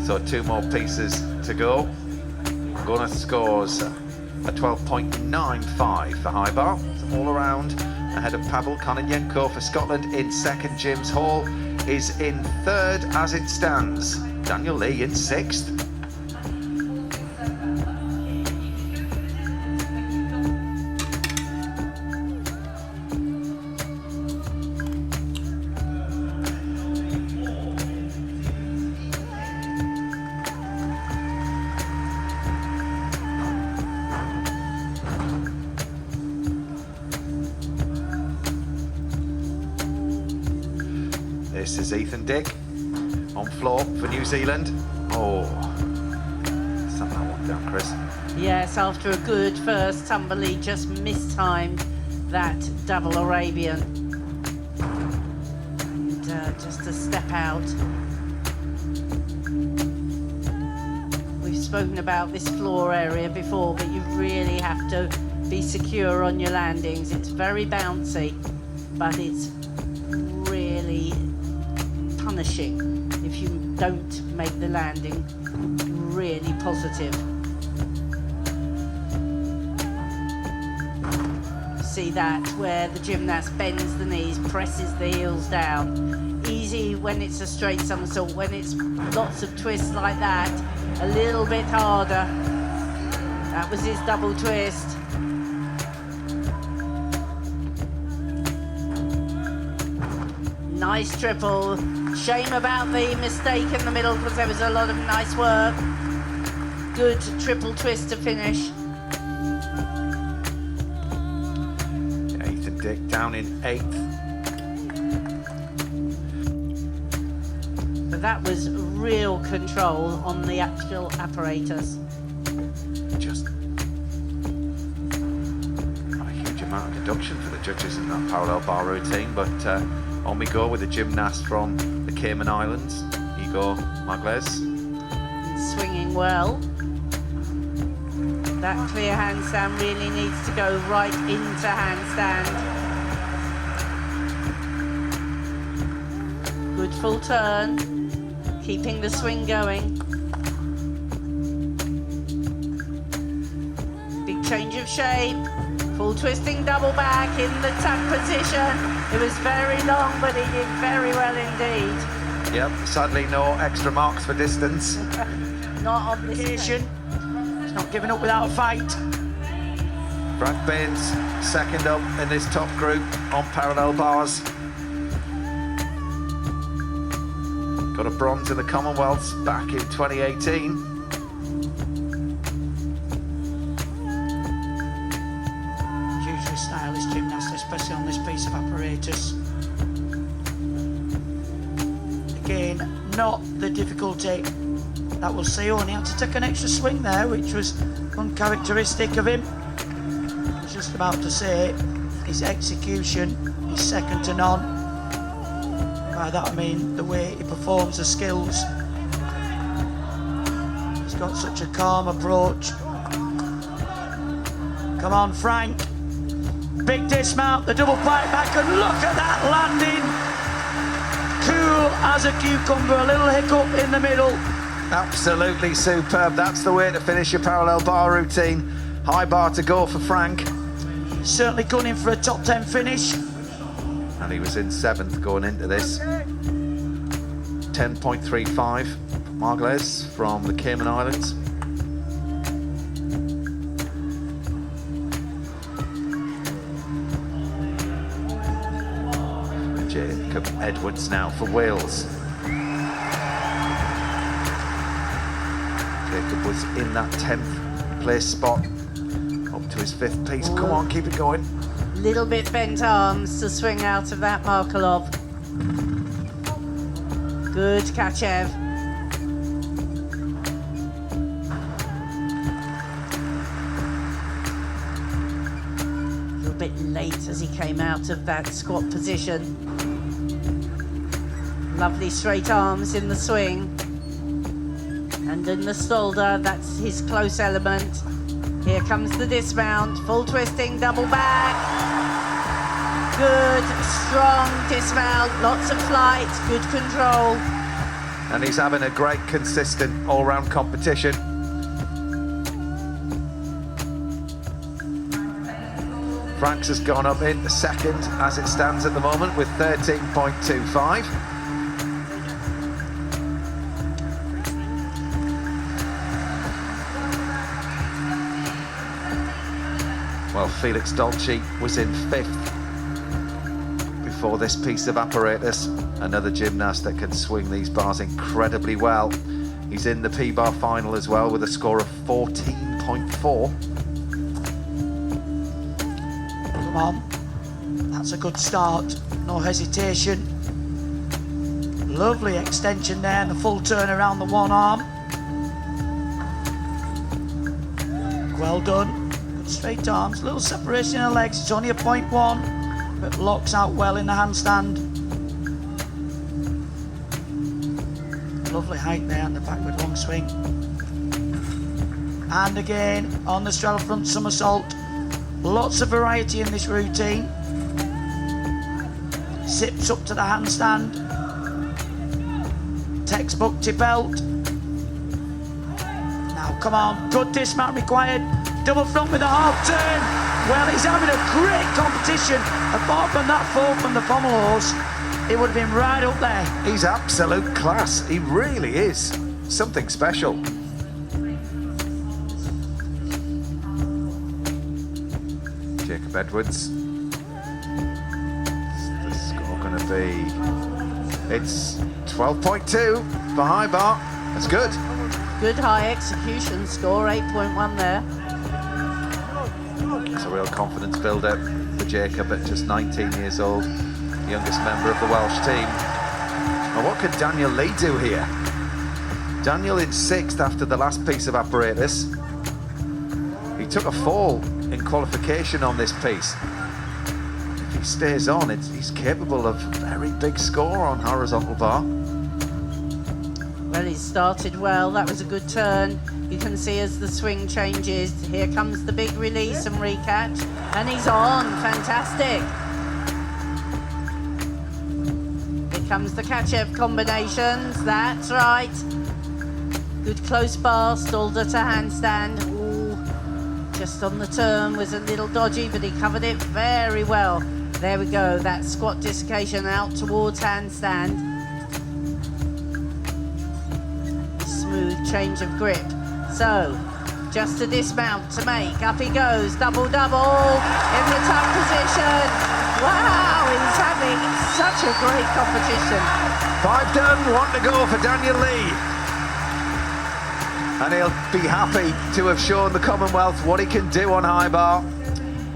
So 2 more pieces to go. Gunnar scores a 12.95 for high bar. So all around ahead of Pavel. Kononenko for Scotland in 2nd. James Hall is in 3rd as it stands. Daniel Lee in 6th. This is Ethan Dick on floor for New Zealand. Oh, set that one down, Chris. Yes, after a good first tumble, he just mistimed that double Arabian. And just a step out. We've spoken about this floor area before, but you really have to be secure on your landings. It's very bouncy, but it's really punishing if you don't make the landing really positive. See that where the gymnast bends the knees, presses the heels down. Easy when it's a straight somersault. When it's lots of twists like that, a little bit harder. That was his double twist. Nice triple. Shame about the mistake in the middle because there was a lot of nice work. Good triple twist to finish. Ethan Dick down in 8th. But that was real control on the actual apparatus. Just not a huge amount of deduction for the judges in that parallel bar routine, but on we go with the gymnast from the Cayman Islands, Igor Magles. Swinging well. That clear handstand really needs to go right into handstand. Good full turn, keeping the swing going. Big change of shape. Full twisting double back in the tuck position. It was very long, but he did very well indeed. Yep, sadly no extra marks for distance. Not on this occasion. He's not giving up without a fight. Frank Baines, 2nd up in this top group on parallel bars. Got a bronze in the Commonwealths back in 2018. Stylish gymnast, especially on this piece of apparatus. Again, not the difficulty that we'll see. Only had to take an extra swing there, which was uncharacteristic of him. I was just about to say his execution is second to none. By that I mean the way he performs the skills. He's got such a calm approach. Come on, Frank. Big dismount, the double pipe back, and look at that landing. Cool as a cucumber, a little hiccup in the middle. Absolutely superb. That's the way to finish your parallel bar routine. High bar to go for Frank. Certainly gunning for a top 10 finish. And he was in 7th going into this. 10.35 Margles from the Cayman Islands. Jacob Edwards now for Wales. Jacob was in that 10th place spot. Up to his 5th piece. Come on, keep it going. Little bit bent arms to swing out of that Markelov. Good Kachev. A little bit late as he came out of that squat position. Lovely straight arms in the swing. And in the Stolder, that's his close element. Here comes the dismount, full twisting, double back. Good, strong dismount, lots of flight, good control. And he's having a great, consistent, all-round competition. Franks has gone up in the 2nd as it stands at the moment with 13.25. Well, Felix Dolce was in 5th before this piece of apparatus. Another gymnast that can swing these bars incredibly well. He's in the P-bar final as well with a score of 14.4. Come on, that's a good start, no hesitation. Lovely extension there and the full turn around the one arm. Well done, good straight arms, little separation in the legs, it's only a 0.1, but locks out well in the handstand. Lovely height there and the backward long swing. And again, on the straddle front somersault. Lots of variety in this routine. Zips up to the handstand. Textbook tip belt. Now come on, good dismount required. Double front with a half turn. Well, he's having a great competition. Apart from that fall from the Pommel horse, it would have been right up there. He's absolute class, he really is. Something special. Jacob Edwards. The score going to be... It's 12.2 for high bar. That's good. Good high execution score, 8.1 there. It's a real confidence builder for Jacob at just 19 years old, the youngest member of the Welsh team. And what could Daniel Lee do here? Daniel in 6th after the last piece of apparatus. He took a fall in qualification on this piece. If he stays on, he's capable of a very big score on horizontal bar. Well, he started well, that was a good turn. You can see as the swing changes, here comes the big release and recatch, and he's on, fantastic. Here comes the Kachev combinations, that's right. Good close bar, Stolder to handstand. Ooh, just on the turn was a little dodgy, but he covered it very well. There we go, that squat dislocation out towards handstand. Smooth change of grip. So, just a dismount to make. Up he goes, double, double, in the tough position. Wow, he's having such a great competition. 5 done, 1 to go for Daniel Lee. And he'll be happy to have shown the Commonwealth what he can do on high bar.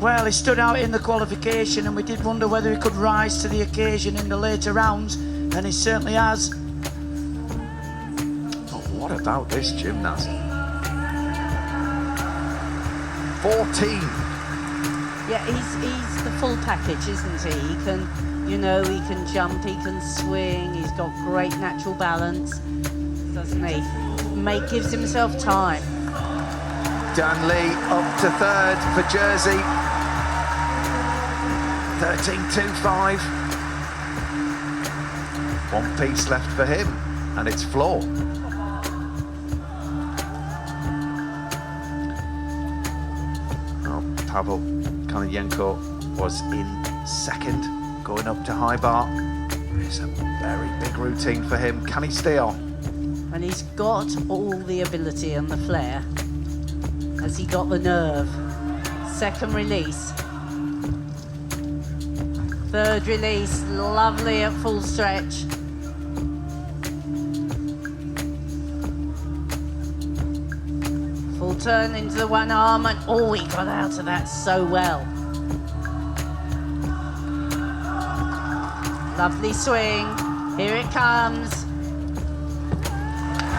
Well, he stood out in the qualification and we did wonder whether he could rise to the occasion in the later rounds, and he certainly has. But what about this gymnast? 14. Yeah, he's the full package, isn't he? He can, you know, he can jump, he can swing, he's got great natural balance, doesn't he? Gives himself time. Dan Lee up to 3rd for Jersey. 13.25. 1 piece left for him, and it's floor. Oh, Pavel Kononenko was in 2nd, going up to high bar. It's a very big routine for him. Can he stay on? And he's got all the ability and the flair. Has he got the nerve? 2nd release. 3rd release, lovely at full stretch. Full turn into the one arm, and oh, he got out of that so well. Lovely swing. Here it comes.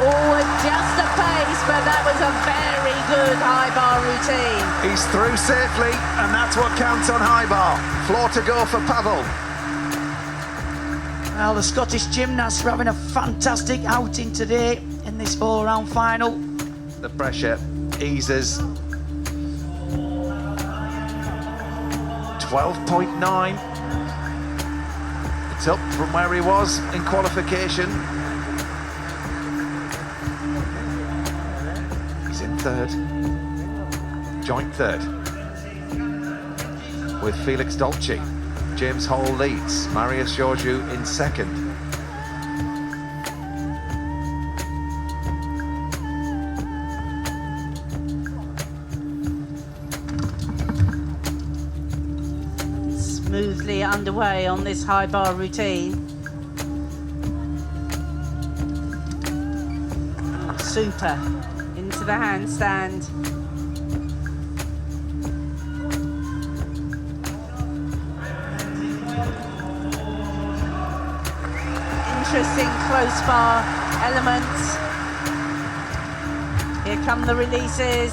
Oh, just a pace, but that was a very good high bar routine. He's through safely, and that's what counts on high bar. Floor to go for Pommel. Well, the Scottish gymnasts are having a fantastic outing today in this all-round final. The pressure eases. 12.9. It's up from where he was in qualification. He's in third. Joint third. With Felix Dolce. James Hall leads. Marius Georgiou in second. Smoothly underway on this high bar routine. Super. Into the handstand. Interesting close bar elements. Here come the releases.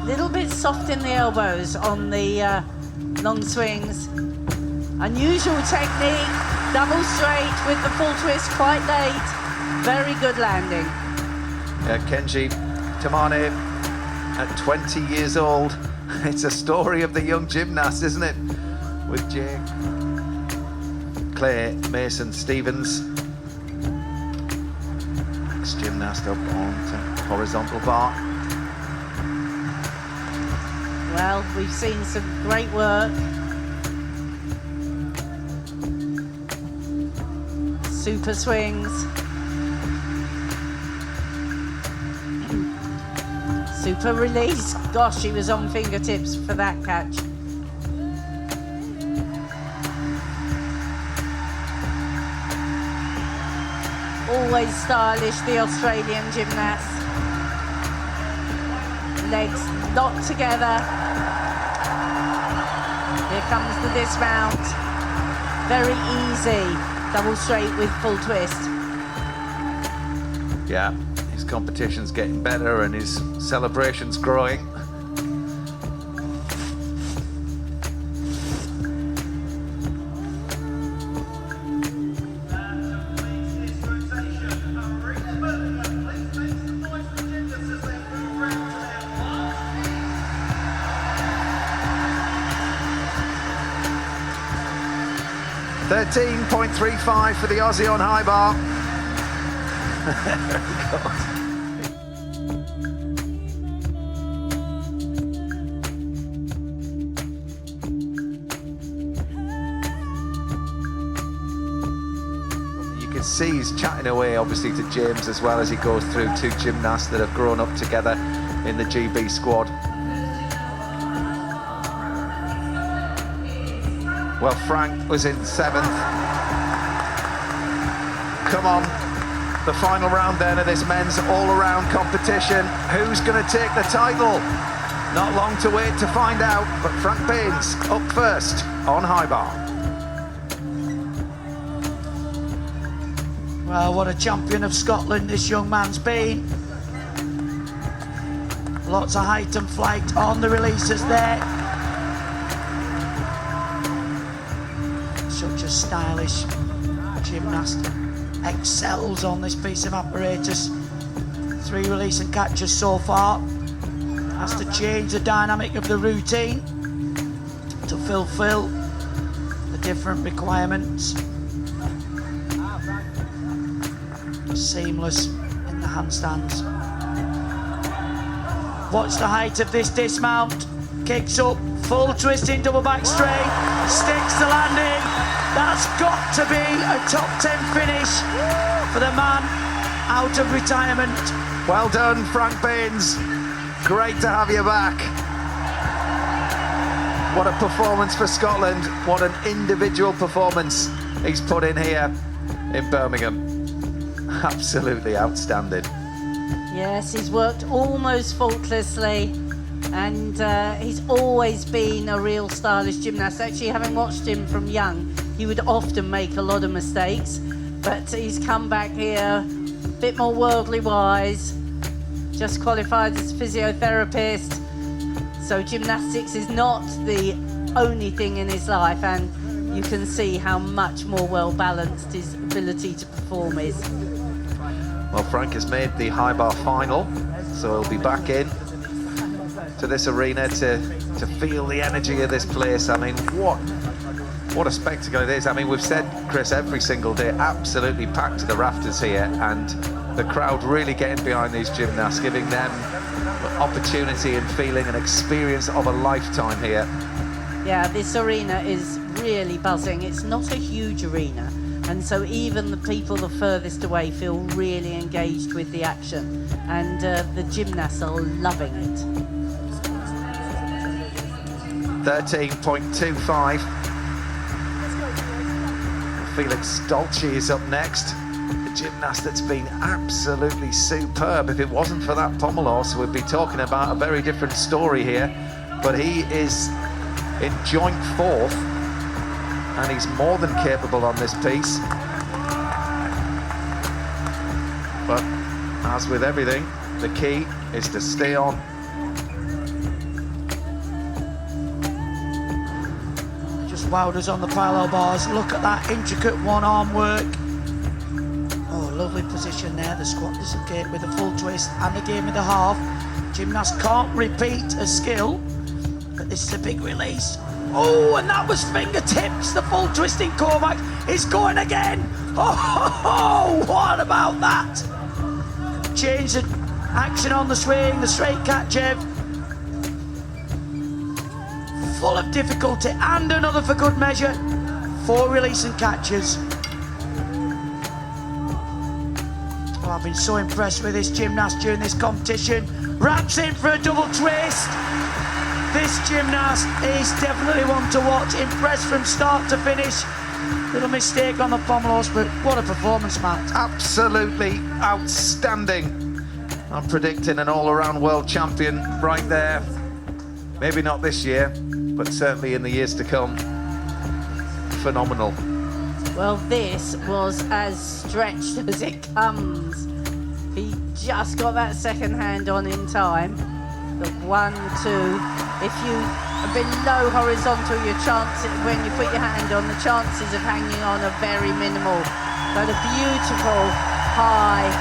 Little bit soft in the elbows on the long swings. Unusual technique, double straight with the full twist quite late. Very good landing. Kenji Tamane at 20 years old. It's a story of the young gymnast, isn't it? With Jake, Claire, Mason, Stevens. Ex-gymnast up onto horizontal bar. Well, we've seen some great work. Super swings. Super release. Gosh, he was on fingertips for that catch. Always stylish, the Australian gymnast. Legs locked together. Here comes the dismount. Very easy. Double straight with full twist. Yeah, his competition's getting better and his celebration's growing. .35 for the Aussie on high bar. You can see he's chatting away, obviously, to James as well as he goes through two gymnasts that have grown up together in the GB squad. Well, Frank was in seventh. Come on, the final round then of this men's all-around competition. Who's going to take the title? Not long to wait to find out, but Frank Baines up first on high bar. Well, what a champion of Scotland this young man's been. Lots of height and flight on the releases there. Such a stylish gymnast. Excels on this piece of apparatus. 3 release and catches so far. Has to change the dynamic of the routine to fulfill the different requirements. Seamless in the handstands. Watch the height of this dismount. Kicks up, full twisting double back straight, sticks the landing. That's got to be a top 10 finish for the man out of retirement. Well done, Frank Baines. Great to have you back. What a performance for Scotland. What an individual performance he's put in here in Birmingham. Absolutely outstanding. Yes, he's worked almost faultlessly, and he's always been a real stylish gymnast. Actually, having watched him from young, he would often make a lot of mistakes, but he's come back here a bit more worldly wise, just qualified as a physiotherapist, so gymnastics is not the only thing in his life, and you can see how much more well balanced his ability to perform is. Well, Frank has made the high bar final, so he'll be back in to this arena to feel the energy of this place. I mean, what a spectacle it is. I mean, we've said, Chris, every single day, absolutely packed to the rafters here, and the crowd really getting behind these gymnasts, giving them opportunity and feeling and experience of a lifetime here. Yeah, this arena is really buzzing. It's not a huge arena, and so even the people the furthest away feel really engaged with the action, and the gymnasts are loving it. 13.25. Felix Dolce is up next. The gymnast that's been absolutely superb. If it wasn't for that pommel horse, we'd be talking about a very different story here. But he is in joint fourth, and he's more than capable on this piece. But as with everything, the key is to stay on. Just wowed us on the parallel bars. Look at that intricate one-arm work. Oh, lovely position there. The squat dislocated with a full twist and the game with a half. Gymnast can't repeat a skill, but this is a big release. Oh, and that was fingertips. The full twisting Kovac is going again. Oh, what about that? Change the action on the swing, the straight Katchev. Full of difficulty, and another for good measure. 4 release and catches. Oh, I've been so impressed with this gymnast during this competition. Wraps in for a double twist. This gymnast is definitely one to watch. Impressed from start to finish. Little mistake on the pommel horse, but what a performance, Matt. Absolutely outstanding. I'm predicting an all-around world champion right there. Maybe not this year, but certainly in the years to come. Phenomenal. Well, this was as stretched as it comes. He just got that second hand on in time. The 1, 2. If you are below horizontal, your chances, when you put your hand on, the chances of hanging on are very minimal. But a beautiful, high,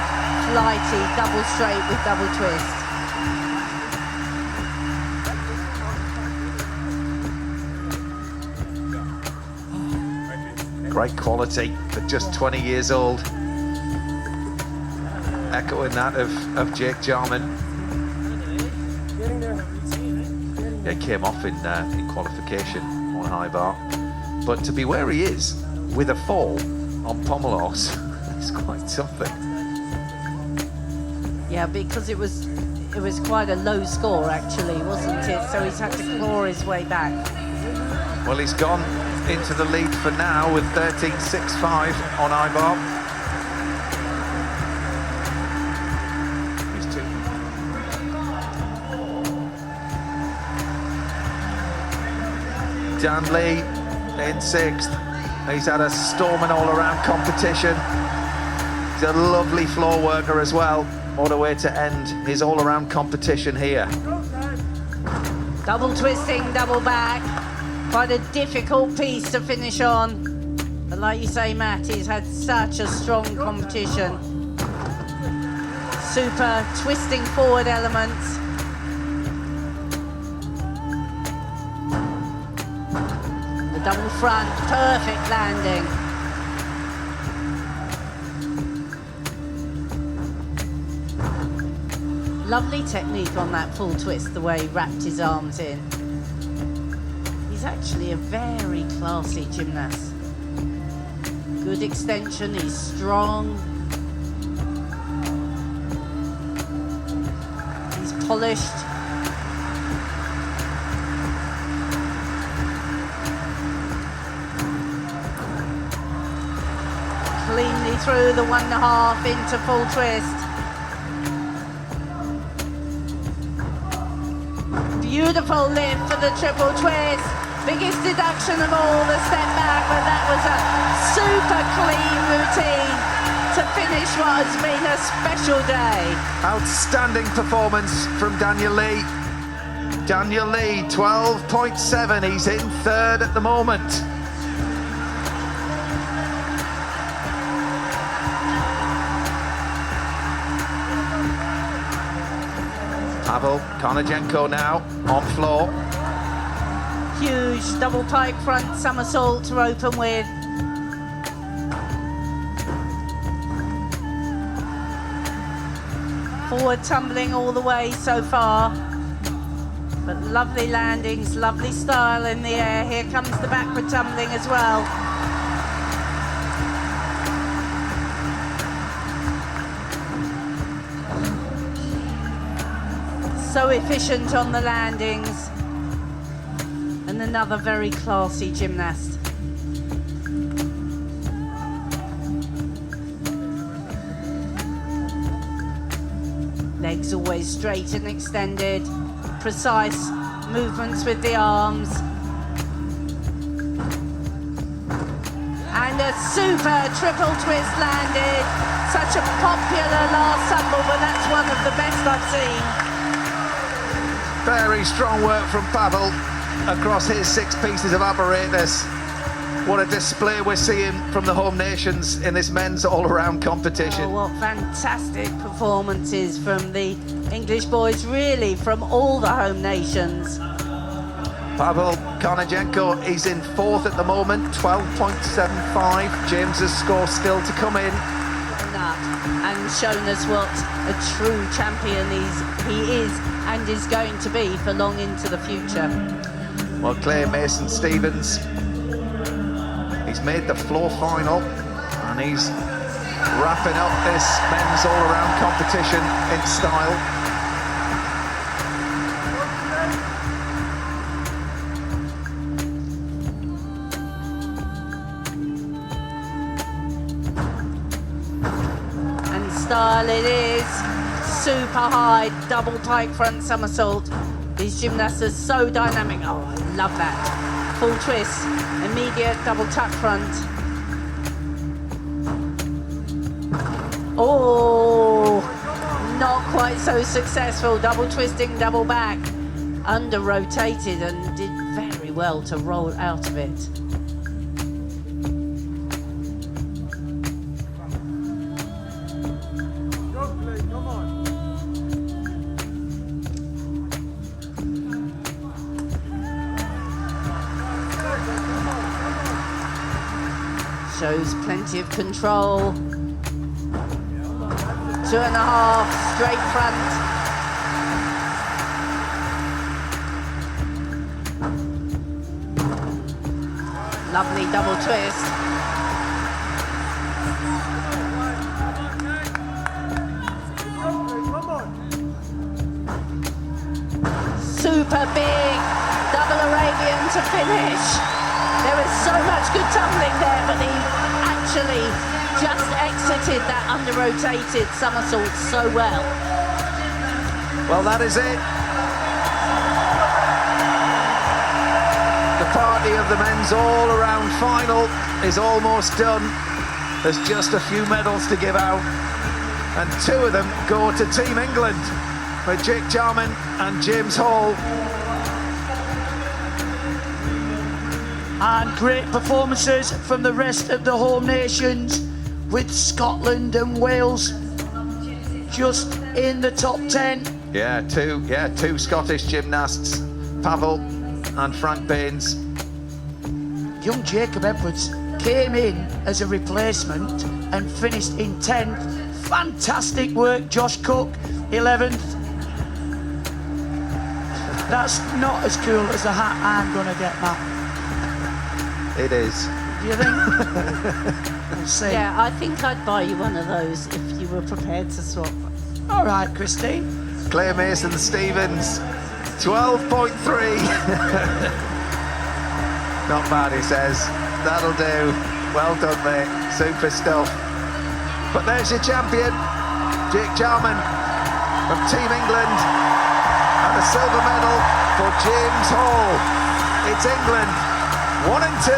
flighty, double straight with double twist. Great quality for just 20 years old. Echoing that of Jake Jarman. Yeah, came off in qualification on high bar. But to be where he is with a fall on pommel horse is quite something. Yeah, because it was quite a low score actually, wasn't it? So he's had to claw his way back. Well, he's gone into the lead for now with 13.65 on high bar. He's two. Dan Lee in 6th. He's had a storming all-around competition. He's a lovely floor worker as well, all the way to end his all-around competition here. Double twisting, double back. Quite a difficult piece to finish on. But like you say, Matt, he's had such a strong competition. Super twisting forward elements. The double front, perfect landing. Lovely technique on that full twist, the way he wrapped his arms in. He's actually a very classy gymnast. Good extension, he's strong. He's polished. Cleanly through the 1.5 into full twist. Beautiful lift for the triple twist. Biggest deduction of all, the step back, but that was a super clean routine to finish what has been a special day. Outstanding performance from Daniel Lee. Daniel Lee, 12.7. He's in third at the moment. Pavel Konajenko now on floor. Huge double pike front somersault to open with. Forward tumbling all the way so far. But lovely landings, lovely style in the air. Here comes the backward tumbling as well. So efficient on the landings. And another very classy gymnast. Legs always straight and extended. Precise movements with the arms. And a super triple twist landed. Such a popular last tumble, but that's one of the best I've seen. Very strong work from Pavel across his 6 pieces of apparatus. What a display we're seeing from the home nations in this men's all-around competition. Oh, what fantastic performances from the English boys, really from all the home nations. Pavel Konajenko is in fourth at the moment, 12.75. James's score still to come in. And shown us what a true champion he is and is going to be for long into the future. Well, Clay Mason-Stevens, he's made the floor final and he's wrapping up this men's all-around competition in style. Style it is, super high, double pike front somersault. These gymnasts are so dynamic. Oh, I love that. Full twist, immediate double tuck front. Oh, not quite so successful. Double twisting, double back. Under rotated and did very well to roll out of it. Shows plenty of control. 2.5, straight front. Lovely double twist. Super big double Arabian to finish. There was so much good tumbling there, but he actually just exited that under-rotated somersault so well. Well, that is it. The party of the men's all-around final is almost done. There's just a few medals to give out, and 2 of them go to Team England, with Jake Jarman and James Hall. And great performances from the rest of the home nations, with Scotland and Wales just in the top 10. Yeah, two Scottish gymnasts, Pavel and Frank Baines. Young Jacob Edwards came in as a replacement and finished in 10th. Fantastic work, Josh Cook, 11th. That's not as cool as the hat I'm gonna get, Matt. It is. Do you think? We'll see. Yeah, I think I'd buy you one of those if you were prepared to swap. All right, Christine. Claire Mason-Stevens, 12.3. Not bad, he says. That'll do. Well done, mate. Super stuff. But there's your champion, Jake Jarman from Team England, and a silver medal for James Hall. It's England, 1 and 2.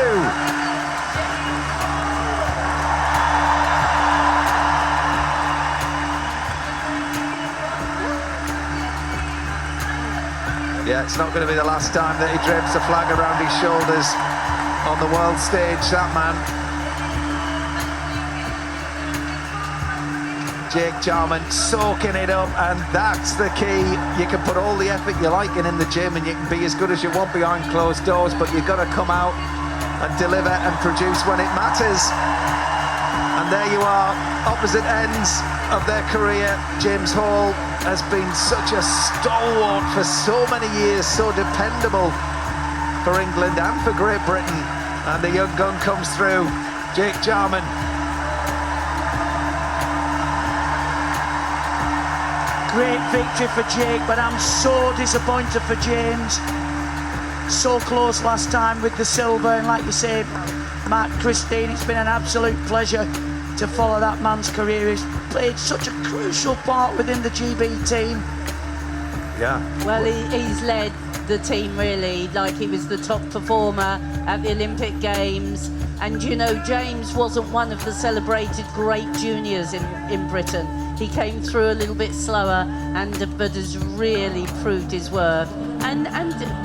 Yeah, it's not going to be the last time that he drapes a flag around his shoulders on the world stage, that man. Jake Jarman soaking it up, and that's the key. You can put all the effort you like in the gym and you can be as good as you want behind closed doors, but you've got to come out and deliver and produce when it matters. And there you are, opposite ends of their career. James Hall has been such a stalwart for so many years, so dependable for England and for Great Britain. And the young gun comes through, Jake Jarman. Great victory for Jake, but I'm so disappointed for James. So close last time with the silver, and like you say, Matt, Christine, it's been an absolute pleasure to follow that man's career. He's played such a crucial part within the GB team. Yeah. Well, he's led the team really, like he was the top performer at the Olympic Games. And you know, James wasn't one of the celebrated great juniors in Britain. He came through a little bit slower, but has really proved his worth. And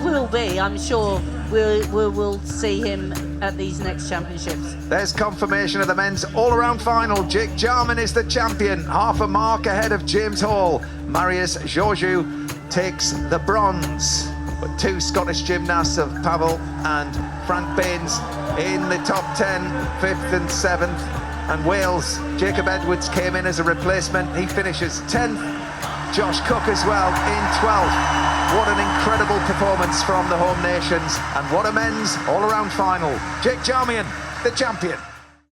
will be, I'm sure, we'll see him at these next championships. There's confirmation of the men's all-around final. Jake Jarman is the champion, half a mark ahead of James Hall. Marius Georgiou takes the bronze. But two Scottish gymnasts of Pommel and Frank Baines in the top 10, 5th and 7th. And Wales, Jacob Edwards came in as a replacement. He finishes 10th. Josh Cook as well in 12th. What an incredible performance from the home nations. And what a men's all-around final. Jake Jarman, the champion.